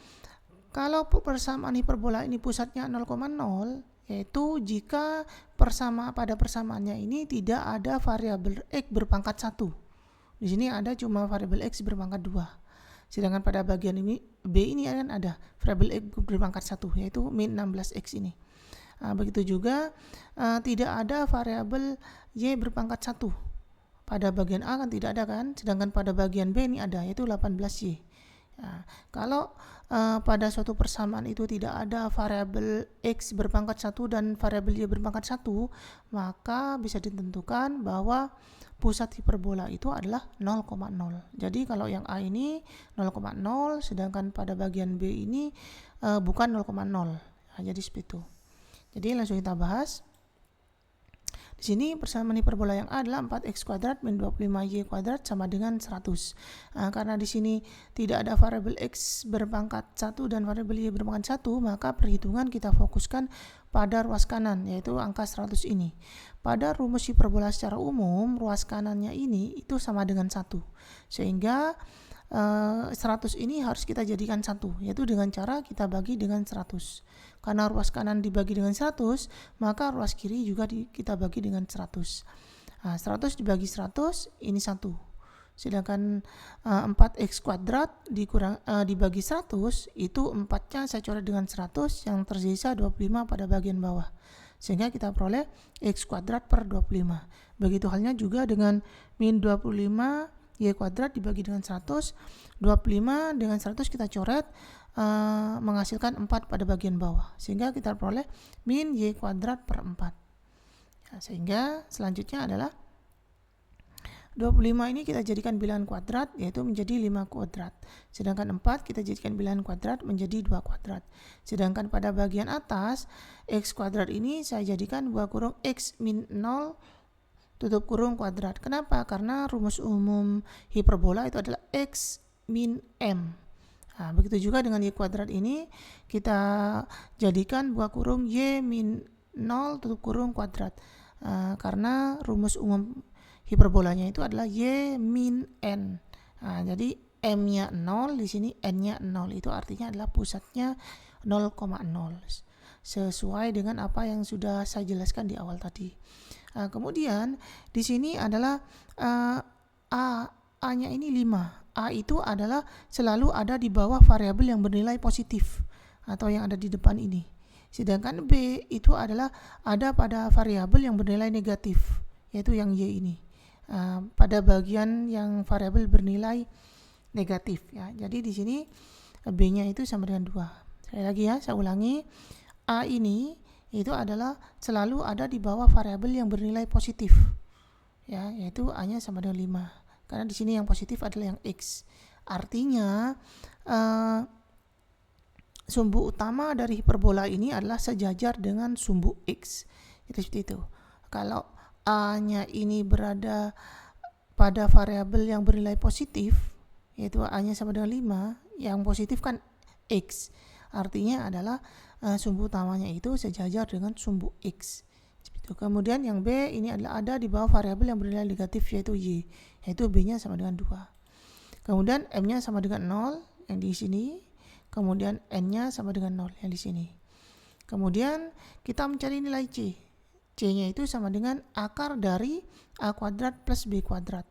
Kalau persamaan hiperbola ini pusatnya 0,0, yaitu jika pada persamaannya ini tidak ada variabel x berpangkat 1. Di sini ada cuma variabel x berpangkat 2. Sedangkan pada bagian ini B ini akan ada variabel x berpangkat 1, yaitu min 16x ini. Begitu juga tidak ada variabel y berpangkat 1. Pada bagian A kan tidak ada kan, sedangkan pada bagian B ini ada, yaitu 18y. Kalau pada suatu persamaan itu tidak ada variabel x berpangkat 1 dan variabel y berpangkat 1, maka bisa ditentukan bahwa pusat hiperbola itu adalah 0,0. Jadi kalau yang A ini 0,0, sedangkan pada bagian B ini bukan 0,0. Jadi seperti itu. Jadi langsung kita bahas. Di sini persamaan hiperbola yang A adalah 4x kuadrat min 25y kuadrat sama dengan 100. Karena di sini tidak ada variabel x berpangkat 1 dan variabel y berpangkat 1, maka perhitungan kita fokuskan pada ruas kanan, yaitu angka 100 ini. Pada rumus hiperbola secara umum, ruas kanannya ini itu sama dengan 1. Sehingga 100 ini harus kita jadikan 1, yaitu dengan cara kita bagi dengan 100. Karena ruas kanan dibagi dengan 100, maka ruas kiri juga kita bagi dengan 100. 100 dibagi 100, ini 1. Sedangkan 4x kuadrat dibagi 100, itu 4-nya saya coret dengan 100, yang tersisa 25 pada bagian bawah. Sehingga kita peroleh x kuadrat per 25. Begitu halnya juga dengan min 25 y kuadrat dibagi dengan 100, 25 dengan 100 kita coret, menghasilkan 4 pada bagian bawah, sehingga kita peroleh min y kuadrat per 4. Sehingga selanjutnya adalah 25 ini kita jadikan bilangan kuadrat, yaitu menjadi 5 kuadrat. Sedangkan 4 kita jadikan bilangan kuadrat menjadi 2 kuadrat. Sedangkan pada bagian atas, x kuadrat ini saya jadikan buah kurung x min 0 tutup kurung kuadrat. Kenapa? Karena rumus umum hiperbola itu adalah x min m. Begitu juga dengan y kuadrat ini kita jadikan buah kurung y min 0 tutup kurung kuadrat. Karena rumus umum hiperbolanya itu adalah y min n. Jadi m-nya 0, di sini n-nya 0. Itu artinya adalah pusatnya 0,0. Sesuai dengan apa yang sudah saya jelaskan di awal tadi. Kemudian di sini adalah A-nya ini 5. A itu adalah selalu ada di bawah variabel yang bernilai positif atau yang ada di depan ini. Sedangkan B itu adalah ada pada variabel yang bernilai negatif, yaitu yang Y ini. Pada bagian yang variabel bernilai negatif ya. Jadi di sini B-nya itu sama dengan 2. Sekali lagi ya, saya ulangi. A ini itu adalah selalu ada di bawah variabel yang bernilai positif. Ya, yaitu A-nya sama dengan 5. Karena di sini yang positif adalah yang X. Artinya sumbu utama dari hiperbola ini adalah sejajar dengan sumbu X. Itu seperti itu. Kalau A-nya ini berada pada variabel yang bernilai positif, yaitu A-nya sama dengan 5, yang positif kan X. Artinya adalah sumbu utamanya itu sejajar dengan sumbu X. Kemudian yang B ini adalah ada di bawah variabel yang bernilai negatif, yaitu Y, yaitu B-nya sama dengan 2. Kemudian M-nya sama dengan 0 yang di sini. Kemudian N-nya sama dengan 0 yang di sini. Kemudian kita mencari nilai C. C-nya itu sama dengan akar dari A kuadrat plus B kuadrat.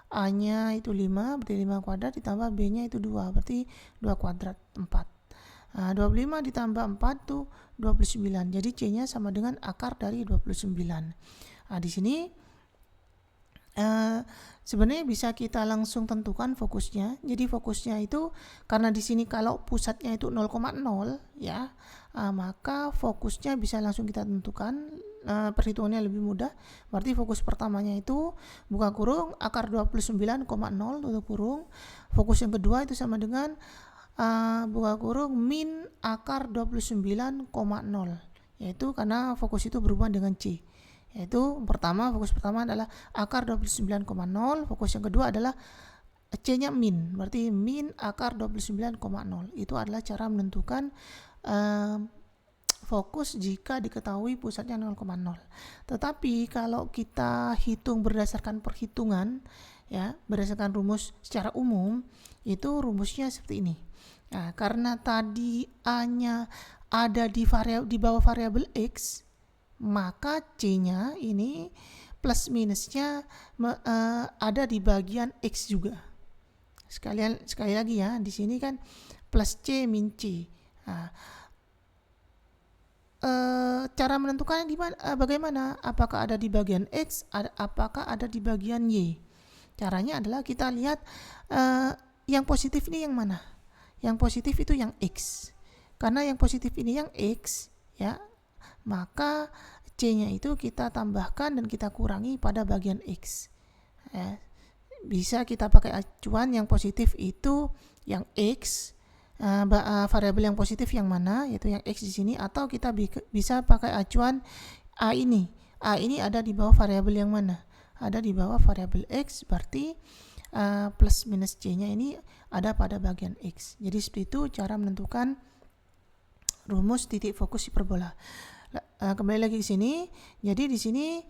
A-nya itu 5, berarti 5 kuadrat ditambah B-nya itu 2, berarti 2 kuadrat, 4. Nah, 25 ditambah 4 itu 29. Jadi C-nya sama dengan akar dari 29. Nah, di sini sebenarnya bisa kita langsung tentukan fokusnya. Jadi fokusnya itu karena di sini kalau pusatnya itu 0,0 ya, maka fokusnya bisa langsung kita tentukan. Perhitungannya lebih mudah. Berarti fokus pertamanya itu buka kurung akar 29,0 tutup kurung. Fokus yang kedua itu sama dengan buka kurung min akar 29,0, yaitu karena fokus itu berhubungan dengan C. Yaitu fokus pertama adalah akar 29,0, fokus yang kedua adalah C-nya min, berarti min akar 29,0. Itu adalah cara menentukan fokus jika diketahui pusatnya 0,0. Tetapi kalau kita hitung berdasarkan perhitungan, ya, berdasarkan rumus secara umum, itu rumusnya seperti ini. Nah, karena tadi A-nya ada di bawah variabel X, maka C-nya ini plus minusnya ada di bagian X juga. Sekali lagi ya, di sini kan plus C min C. Nah, cara menentukannya bagaimana? Apakah ada di bagian X, apakah ada di bagian Y? Caranya adalah kita lihat yang positif ini yang mana? Yang positif itu yang X. Karena yang positif ini yang X, ya, maka C-nya itu kita tambahkan dan kita kurangi pada bagian X. Ya, bisa kita pakai acuan yang positif itu yang X. Variabel yang positif yang mana, yaitu yang X di sini, atau kita bisa pakai acuan A ini. A ini ada di bawah variabel yang mana? Ada di bawah variabel X, berarti plus minus C-nya ini ada pada bagian X. Jadi seperti itu cara menentukan rumus titik fokus hiperbola. Kembali lagi ke sini. Jadi di sini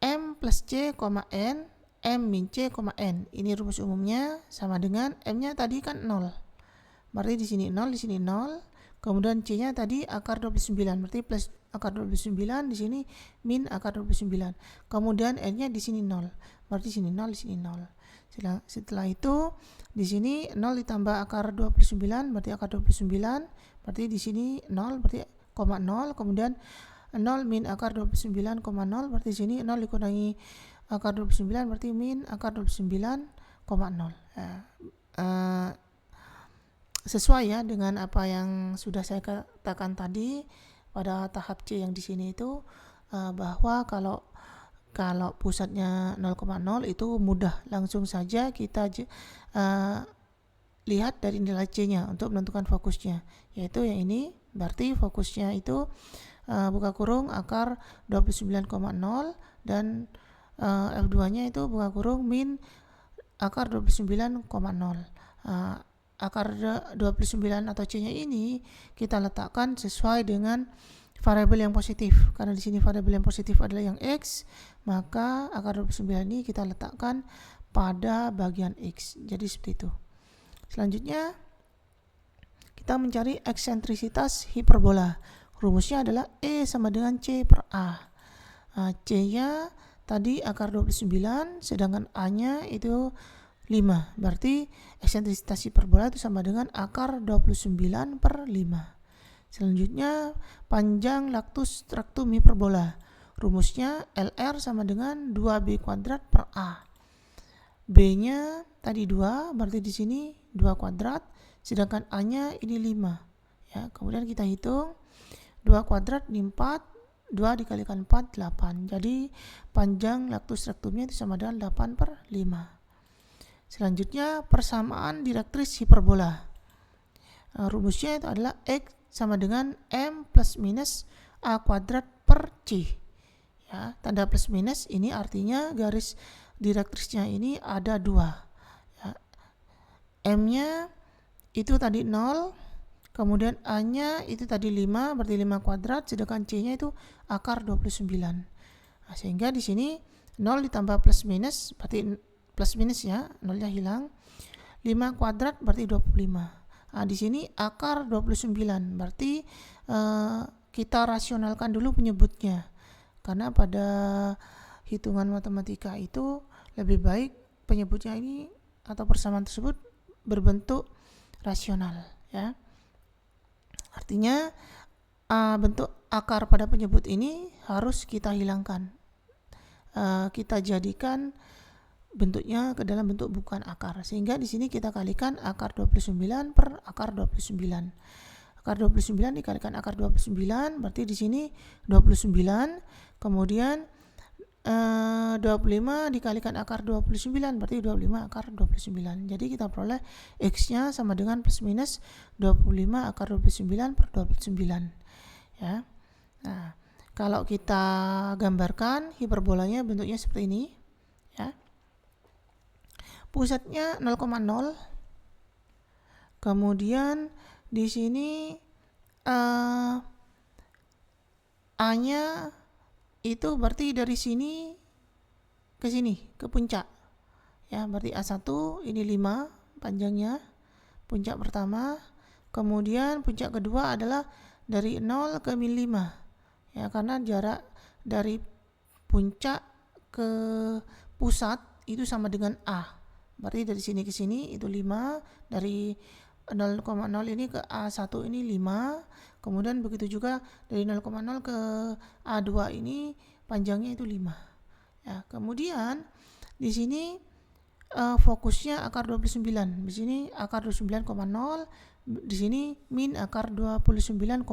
M plus C, N, M min C, N. Ini rumus umumnya sama dengan M-nya tadi kan 0. Berarti di sini 0, di sini 0. Kemudian C-nya tadi akar 29, berarti plus akar 29, di sini min akar 29. Kemudian N-nya di sini 0. Berarti di sini 0, di sini 0. Setelah itu di sini 0 ditambah akar 29, berarti akar 29. Berarti di sini 0, berarti 0. Kemudian 0 min akar 29,0, berarti di sini 0 dikurangi akar 29, berarti min akar 29,0. Sesuai ya dengan apa yang sudah saya katakan tadi pada tahap C yang di sini itu, bahwa kalau pusatnya 0,0 itu mudah, langsung saja kita lihat dari nilai C-nya untuk menentukan fokusnya, yaitu yang ini. Berarti fokusnya itu buka kurung akar 29,0 dan F2-nya itu buka kurung min akar 29,0. Akar 29 atau C-nya ini kita letakkan sesuai dengan variabel yang positif. Karena di sini variabel yang positif adalah yang X, maka akar 29 ini kita letakkan pada bagian X. Jadi seperti itu. Selanjutnya kita mencari eksentrisitas hiperbola. Rumusnya adalah E sama dengan C per A. C-nya tadi akar 29, sedangkan A-nya itu 5. Berarti eksentrisitas hiperbola itu sama dengan akar 29 per 5. Selanjutnya panjang laktus traktum hiperbola. Rumusnya LR sama dengan 2B kuadrat per A. B-nya tadi 2, berarti di sini 2 kuadrat, sedangkan A-nya ini 5. Ya, kemudian kita hitung 2 kuadrat di 4, 2 dikalikan 4, 8. Jadi panjang laktus traktumnya itu sama dengan 8 per 5. Selanjutnya persamaan direktris hiperbola. Rumusnya itu adalah X sama dengan M plus minus A kuadrat per C. Ya, tanda plus minus ini artinya garis direktrisnya ini ada 2. Ya. M-nya itu tadi 0, kemudian A-nya itu tadi 5, berarti 5 kuadrat, sedangkan C-nya itu akar 29. Nah, sehingga di sini 0 ditambah plus minus, berarti plus minus ya, 0-nya hilang. 5 kuadrat berarti 25. Nah, di sini akar 29 berarti kita rasionalkan dulu penyebutnya, karena pada hitungan matematika itu lebih baik penyebutnya ini atau persamaan tersebut berbentuk rasional, ya. Artinya bentuk akar pada penyebut ini harus kita hilangkan, kita jadikan bentuknya ke dalam bentuk bukan akar, sehingga di sini kita kalikan akar 29 per akar 29. Akar 29 dikalikan akar 29 berarti di sini 29, kemudian 25 dikalikan akar 29 berarti 25 akar 29. Jadi kita peroleh X-nya sama dengan plus minus 25 akar 29 per 29, ya. Nah, kalau kita gambarkan hiperbolanya bentuknya seperti ini, ya. Pusatnya 0,0. Kemudian di sini A-nya itu berarti dari sini ke sini, ke puncak. Ya, berarti A1 ini 5 panjangnya, puncak pertama. Kemudian puncak kedua adalah dari 0 ke min 5. Ya, karena jarak dari puncak ke pusat itu sama dengan A. Berarti dari sini ke sini itu 5, dari 0,0 ini ke A1 ini 5, kemudian begitu juga dari 0,0 ke A2 ini panjangnya itu 5. Ya, kemudian di sini fokusnya akar 29. Di sini akar 29,0, di sini min akar 29,0.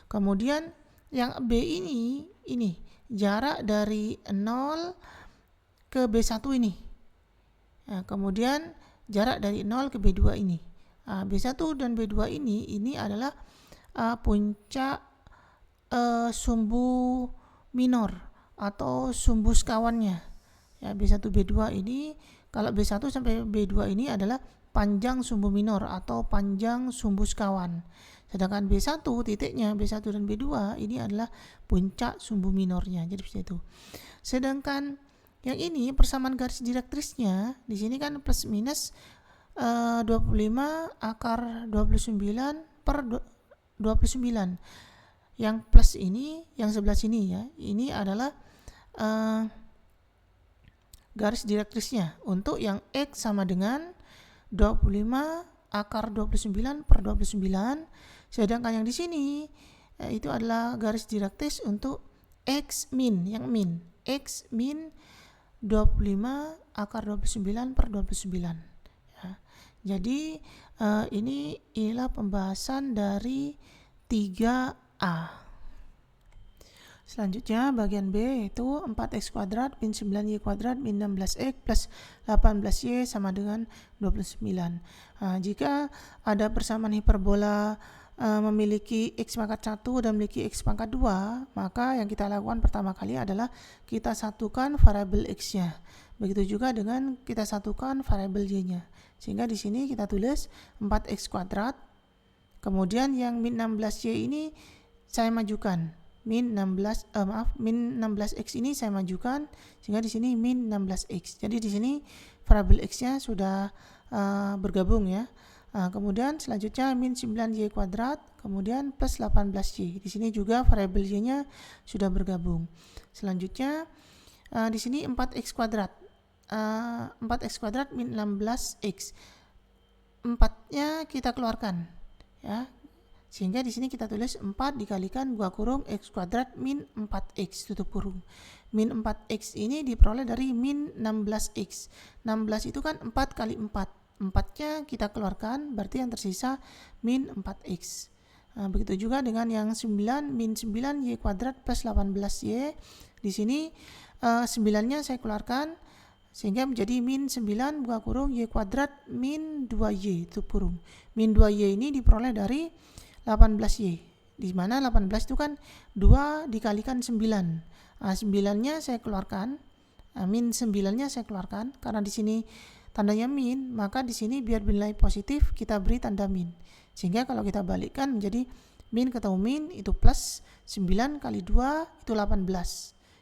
Kemudian yang B ini jarak dari 0 ke B1 ini. Nah, kemudian jarak dari 0 ke B2 ini. B1 dan B2 ini adalah puncak sumbu minor atau sumbu sekawannya. Ya, B1 B2 ini, kalau B1 sampai B2 ini adalah panjang sumbu minor atau panjang sumbu sekawan. Sedangkan B1 titiknya B1 dan B2 ini adalah puncak sumbu minornya. Jadi seperti itu. Sedangkan yang ini persamaan garis direktrisnya di sini kan plus minus 25 akar 29 per 29. Yang plus ini, yang sebelah sini ya, ini adalah garis direktrisnya untuk yang X sama dengan 25 akar 29 per 29. Sedangkan yang di sini itu adalah garis direktris untuk X min, yang min. X min 25 akar 29 per 29. Ya. Jadi inilah pembahasan dari 3A. Selanjutnya bagian B yaitu 4x kuadrat min 9y kuadrat min 16x plus 18y sama dengan 29. Jika ada persamaan hiperbola memiliki x pangkat 1 dan memiliki x pangkat 2, maka yang kita lakukan pertama kali adalah kita satukan variabel x-nya. Begitu juga dengan kita satukan variabel y-nya. Sehingga di sini kita tulis 4x kuadrat. Kemudian yang min 16y ini saya majukan. Min 16x ini saya majukan, sehingga di sini min 16x. Jadi di sini variabel x-nya sudah bergabung ya. Kemudian selanjutnya min 9y kuadrat, kemudian plus 18y. Di sini juga variabel y-nya sudah bergabung. Selanjutnya di sini 4x kuadrat. 4x kuadrat min 16x. 4-nya kita keluarkan ya. Sehingga di sini kita tulis 4 dikalikan buka kurung x kuadrat min 4x tutup kurung. Min 4x ini diperoleh dari min 16x. 16 itu kan 4 kali 4. 4-nya kita keluarkan, berarti yang tersisa min 4x. Begitu juga dengan yang 9 min 9y kuadrat plus 18y. Di sini 9-nya saya keluarkan sehingga menjadi min 9 buka kurung y kuadrat min 2y tutup kurung. Min 2y ini diperoleh dari 18y. Di mana 18 itu kan 2 dikalikan 9. 9-nya saya keluarkan. Min 9-nya saya keluarkan karena di sini tandanya min, maka di sini biar bernilai positif kita beri tanda min. Sehingga kalau kita balikkan menjadi min ketemu min itu plus 9 kali 2 itu 18.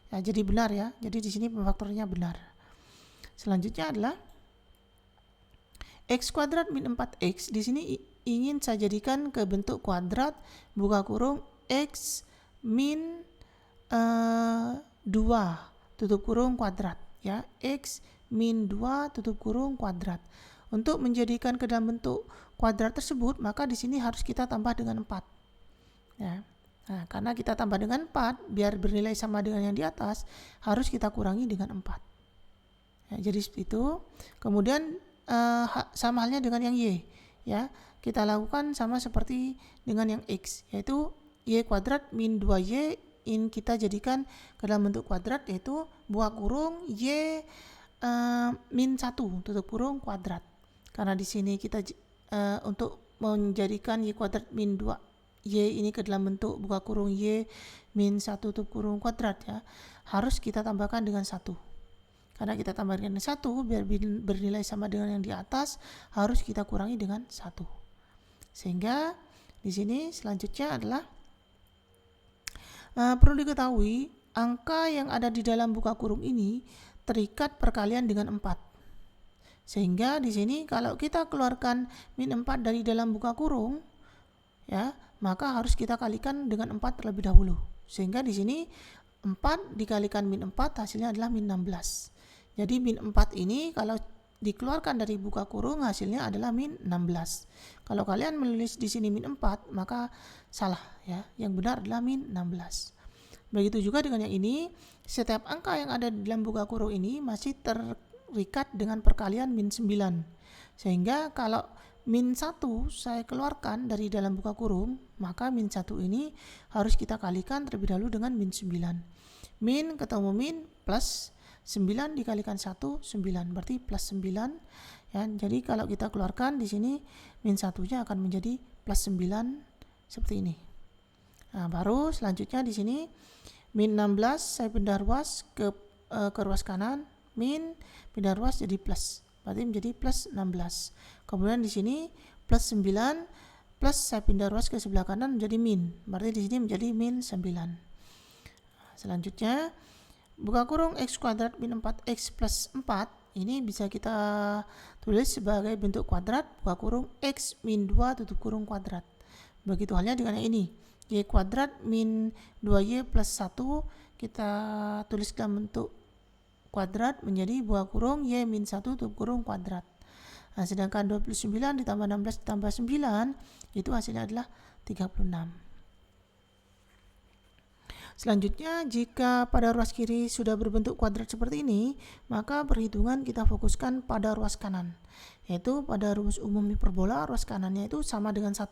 Ya, jadi benar ya. Jadi di sini pemfaktornya benar. Selanjutnya adalah X kuadrat min 4X di sini ingin saya jadikan ke bentuk kuadrat, buka kurung X min 2 tutup kurung kuadrat, ya, X min 2 tutup kurung kuadrat. Untuk menjadikan ke dalam bentuk kuadrat tersebut, maka di sini harus kita tambah dengan 4. Ya. Nah, karena kita tambah dengan 4, biar bernilai sama dengan yang di atas, harus kita kurangi dengan 4. Ya, jadi seperti itu. Kemudian sama halnya dengan yang Y. Ya, kita lakukan sama seperti dengan yang X, yaitu Y kuadrat min 2Y in kita jadikan ke dalam bentuk kuadrat, yaitu buka kurung Y min 1 tutup kurung kuadrat. Karena di sini kita untuk menjadikan Y kuadrat min 2Y ini ke dalam bentuk buka kurung Y min 1 tutup kurung kuadrat, ya, harus kita tambahkan dengan 1. Karena kita tambahkan dengan 1, biar bernilai sama dengan yang di atas, harus kita kurangi dengan 1. Sehingga di sini selanjutnya adalah perlu diketahui angka yang ada di dalam buka kurung ini terikat perkalian dengan 4. Sehingga di sini kalau kita keluarkan min 4 dari dalam buka kurung, ya, maka harus kita kalikan dengan 4 terlebih dahulu. Sehingga di sini 4 dikalikan min 4 hasilnya adalah min 16. Jadi min 4 ini kalau dikeluarkan dari buka kurung hasilnya adalah min 16. Kalau kalian menulis di sini min 4, maka salah, ya. Yang benar adalah min 16. Begitu juga dengan yang ini, setiap angka yang ada di dalam buka kurung ini masih terikat dengan perkalian min 9. Sehingga kalau min 1 saya keluarkan dari dalam buka kurung, maka min 1 ini harus kita kalikan terlebih dahulu dengan min 9. Min ketemu min plus 9 dikalikan 1, 9. Berarti plus 9. Ya, jadi kalau kita keluarkan di sini min 1-nya akan menjadi plus 9 seperti ini. Nah, baru selanjutnya di sini min 16 saya pindah ruas ke ruas kanan, min pindah ruas jadi plus. Berarti menjadi plus 16. Kemudian di sini plus 9 plus saya pindah ruas ke sebelah kanan menjadi min. Berarti di sini menjadi min 9. Selanjutnya buka kurung X kuadrat min 4X plus 4 ini bisa kita tulis sebagai bentuk kuadrat, buka kurung X min 2 tutup kurung kuadrat. Begitu halnya dengan yang ini, Y kuadrat min 2Y plus 1 kita tulis dalam bentuk kuadrat menjadi buka kurung Y min 1 tutup kurung kuadrat. Nah, sedangkan 29 ditambah 16 ditambah 9 itu hasilnya adalah 36. Selanjutnya, jika pada ruas kiri sudah berbentuk kuadrat seperti ini, maka perhitungan kita fokuskan pada ruas kanan, yaitu pada rumus umum hiperbola ruas kanannya itu sama dengan 1.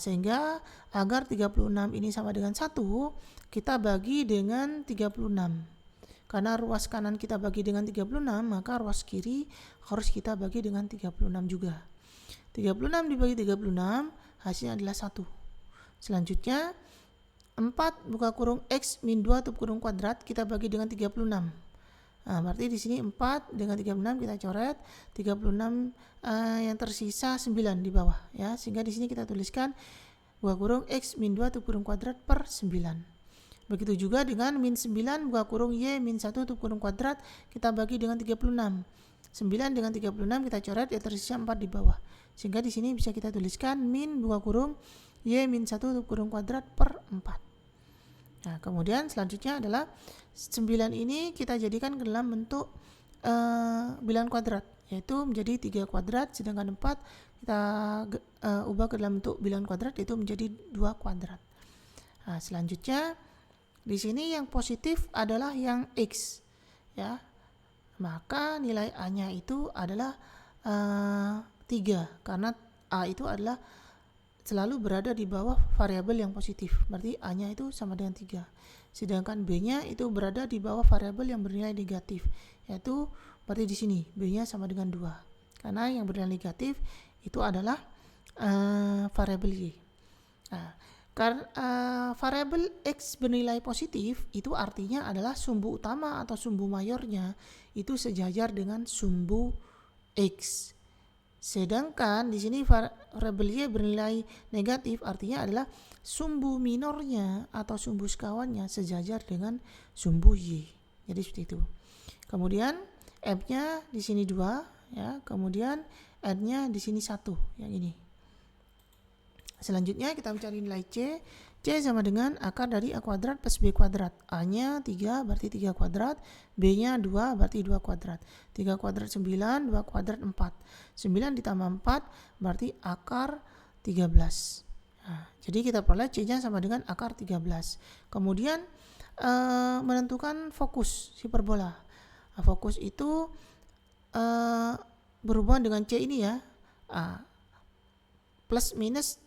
Sehingga agar 36 ini sama dengan 1, kita bagi dengan 36. Karena ruas kanan kita bagi dengan 36, maka ruas kiri harus kita bagi dengan 36 juga. 36 dibagi 36 hasilnya adalah 1. Selanjutnya 4 buka kurung X min 2 tutup kurung kuadrat kita bagi dengan 36. Nah, berarti di sini 4 dengan 36 kita coret, 36 yang tersisa 9 di bawah, ya. Sehingga di sini kita tuliskan buka kurung X min 2 tutup kurung kuadrat per 9. Begitu juga dengan min 9 buka kurung Y min 1 tutup kurung kuadrat kita bagi dengan 36. 9 dengan 36 kita coret, yang tersisa 4 di bawah. Sehingga di sini bisa kita tuliskan min buka kurung Y min 1 tutup kurung kuadrat per 4. Nah, kemudian selanjutnya adalah 9 ini kita jadikan ke dalam bentuk bilangan kuadrat, yaitu menjadi 3 kuadrat, sedangkan 4 kita ubah ke dalam bentuk bilangan kuadrat, yaitu menjadi 2 kuadrat. Nah, selanjutnya di sini yang positif adalah yang X, ya. Maka nilai A-nya itu adalah 3, karena A itu adalah selalu berada di bawah variabel yang positif. Berarti A-nya itu sama dengan 3. Sedangkan B-nya itu berada di bawah variabel yang bernilai negatif, yaitu berarti di sini B-nya sama dengan 2. Karena yang bernilai negatif itu adalah variabel Y. Nah, variabel X bernilai positif itu artinya adalah sumbu utama atau sumbu mayornya itu sejajar dengan sumbu X. Sedangkan di sini variabel Y bernilai negatif artinya adalah sumbu minornya atau sumbu sekawannya sejajar dengan sumbu Y. Jadi seperti itu. Kemudian M-nya di sini 2, ya. Kemudian N-nya di sini 1, yang ini. Selanjutnya kita mencari nilai C. C sama dengan akar dari A kuadrat plus B kuadrat. A-nya 3 berarti 3 kuadrat, B-nya 2 berarti 2 kuadrat. 3 kuadrat 9, 2 kuadrat 4. 9 ditambah 4 berarti akar 13. Nah, jadi kita peroleh C-nya sama dengan akar 13. Kemudian menentukan fokus hiperbola. Nah, fokus itu berhubungan dengan C ini ya. Plus minus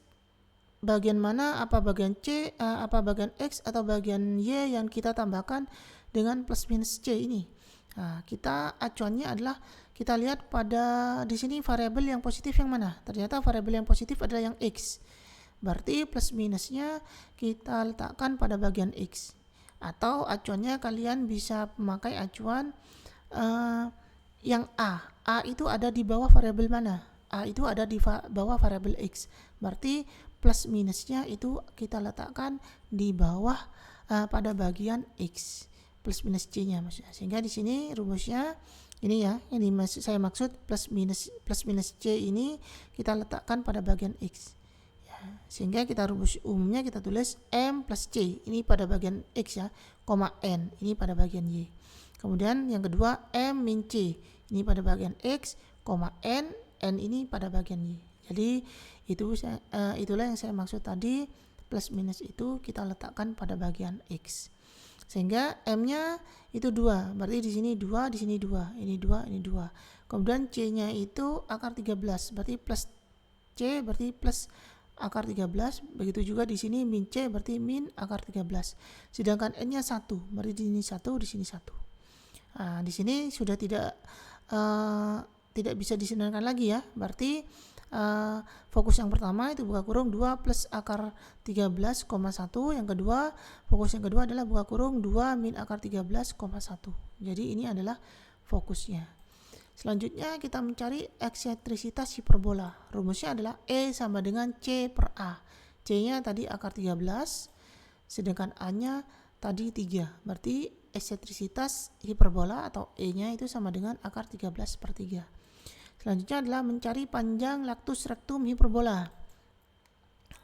bagian mana, apa bagian C, apa bagian X atau bagian Y yang kita tambahkan dengan plus minus C ini. Nah, kita acuannya adalah kita lihat pada di sini variabel yang positif yang mana. Ternyata variabel yang positif adalah yang X. Berarti plus minusnya kita letakkan pada bagian X. Atau acuannya kalian bisa memakai acuan yang A. A itu ada di bawah variabel mana? A itu ada di bawah variabel X. Berarti plus minusnya itu kita letakkan di bawah pada bagian X, plus minus C-nya maksudnya. Sehingga di sini rumusnya ini ya, ini saya maksud plus minus C ini kita letakkan pada bagian X. Ya, sehingga kita rumus umumnya kita tulis M plus C ini pada bagian X ya, koma N ini pada bagian Y. Kemudian yang kedua M min C ini pada bagian X, koma N ini pada bagian Y. Jadi itulah yang saya maksud tadi, plus minus itu kita letakkan pada bagian X. Sehingga M-nya itu 2, berarti di sini 2, di sini 2, ini 2, ini 2. Kemudian C-nya itu akar 13, berarti plus C berarti plus akar 13, begitu juga di sini min C berarti min akar 13. Sedangkan N-nya 1, berarti di sini 1, di sini 1. Nah, di sini sudah tidak bisa disenangkan lagi ya, berarti fokus yang pertama itu buka kurung 2 plus akar 13,1. Yang kedua, fokus yang kedua adalah buka kurung 2 min akar 13,1. Jadi ini adalah fokusnya. Selanjutnya kita mencari eksentrisitas hiperbola. Rumusnya adalah E sama dengan C per A. C-nya tadi akar 13, sedangkan A-nya tadi 3. Berarti eksentrisitas hiperbola atau E-nya itu sama dengan akar 13 per 3. Selanjutnya adalah mencari panjang lactus rectum hiperbola.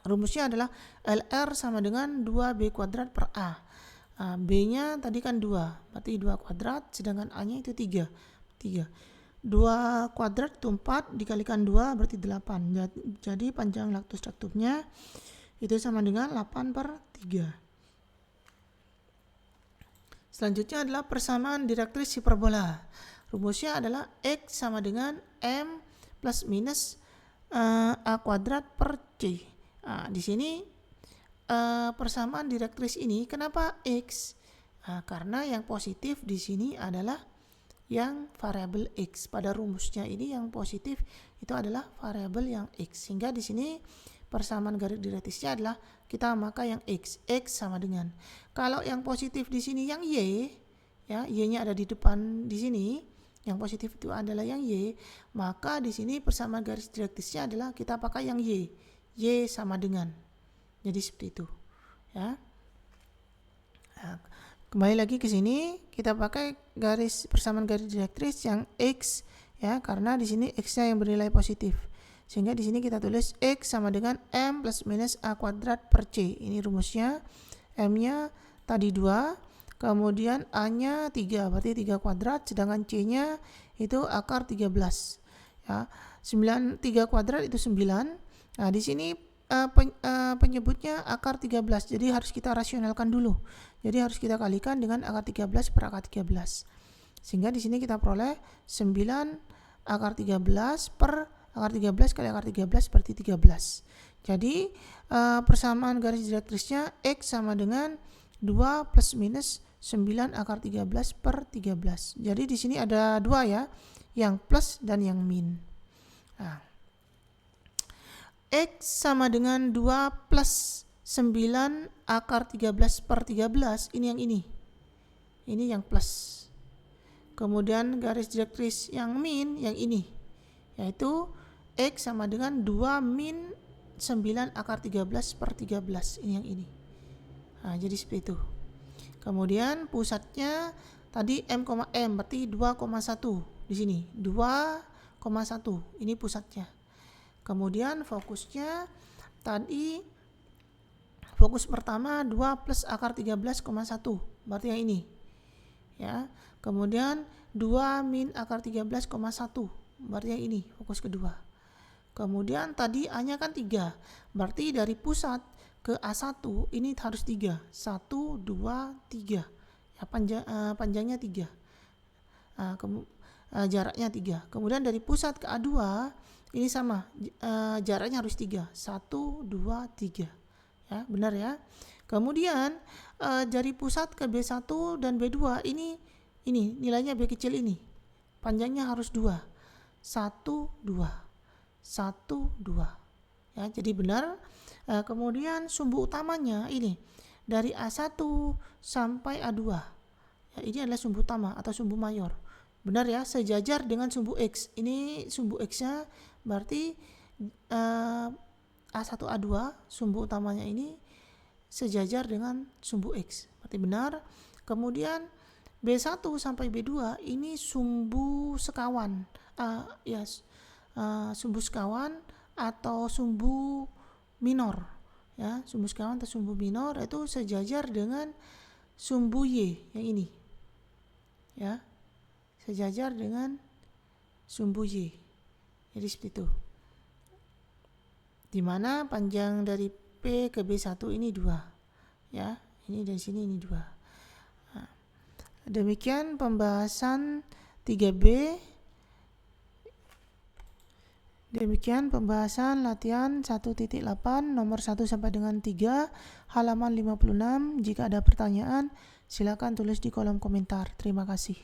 Rumusnya adalah LR sama dengan 2B kuadrat per A. B-nya tadi kan 2, berarti 2 kuadrat, sedangkan A-nya itu 3. 2 kuadrat itu 4, dikalikan 2 berarti 8. Jadi panjang lactus rectumnya itu sama dengan 8 per 3. Selanjutnya adalah persamaan direktris hiperbola. Rumusnya adalah X sama dengan M plus minus A kuadrat per C. Nah, di sini persamaan direktris ini kenapa X? Karena yang positif di sini adalah yang variabel X. Pada rumusnya ini yang positif itu adalah variabel yang X. Sehingga di sini persamaan garis direktrisnya adalah kita memakai yang X. X sama dengan. Kalau yang positif di sini yang Y, ya, Y-nya ada di depan di sini. Yang positif itu adalah yang Y, maka di sini persamaan garis direktrisnya adalah kita pakai yang Y. Y sama dengan. Jadi seperti itu, ya. Nah, kembali lagi ke sini kita pakai persamaan garis direktris yang X ya, karena di sini X-nya yang bernilai positif. Sehingga di sini kita tulis X sama dengan M plus minus A kuadrat per C. Ini rumusnya. M-nya tadi 2. Kemudian A-nya 3, berarti 3 kuadrat, sedangkan C-nya itu akar 13. Ya, 3 kuadrat itu 9. Nah, di sini penyebutnya akar 13. Jadi harus kita rasionalkan dulu. Jadi harus kita kalikan dengan akar 13 per akar 13. Sehingga di sini kita peroleh 9 akar 13 per akar 13 kali akar 13 berarti 13. Jadi persamaan garis direktrisnya X sama dengan 2 plus minus 9 akar 13 per 13. Jadi di sini ada 2 ya, yang plus dan yang min. Nah, X sama dengan 2 plus 9 akar 13 per 13, ini yang ini. Ini yang plus. Kemudian garis direktris yang min, yang ini. Yaitu X sama dengan 2 min 9 akar 13 per 13, ini yang ini. Nah, jadi seperti itu. Kemudian pusatnya tadi M, berarti 2,1 di sini. 2,1 Ini pusatnya. Kemudian fokusnya tadi, fokus pertama 2 plus akar 13,1, berarti yang ini ya. Kemudian 2 min akar 13,1, berarti yang ini fokus kedua. Kemudian tadi A-nya kan 3, berarti dari pusat ke A1 ini harus 3, 1, 2, 3 ya, panjangnya 3, jaraknya 3. Kemudian dari pusat ke A2 ini sama, jaraknya harus 3, 1, 2, 3 ya, benar ya. Kemudian dari pusat ke B1 dan B2 ini nilainya B kecil, ini panjangnya harus 2, 1, 2, 1, 2 ya, jadi benar. Kemudian sumbu utamanya ini dari A1 sampai A2 ya, ini adalah sumbu utama atau sumbu mayor, benar ya, sejajar dengan sumbu X. Ini sumbu X nya berarti A1 A2 sumbu utamanya ini sejajar dengan sumbu X, berarti benar. Kemudian B1 sampai B2 ini sumbu sekawan, sumbu sekawan atau sumbu minor ya, sumbu sekawan atau sumbu minor itu sejajar dengan sumbu Y yang ini ya, sejajar dengan sumbu Y. Jadi seperti itu, dimana panjang dari P ke B1 ini 2 ya, ini dari sini ini 2. Nah, demikian pembahasan 3B. Demikian pembahasan latihan 1.8 nomor 1 sampai dengan 3 halaman 56. Jika ada pertanyaan silakan tulis di kolom komentar. Terima kasih.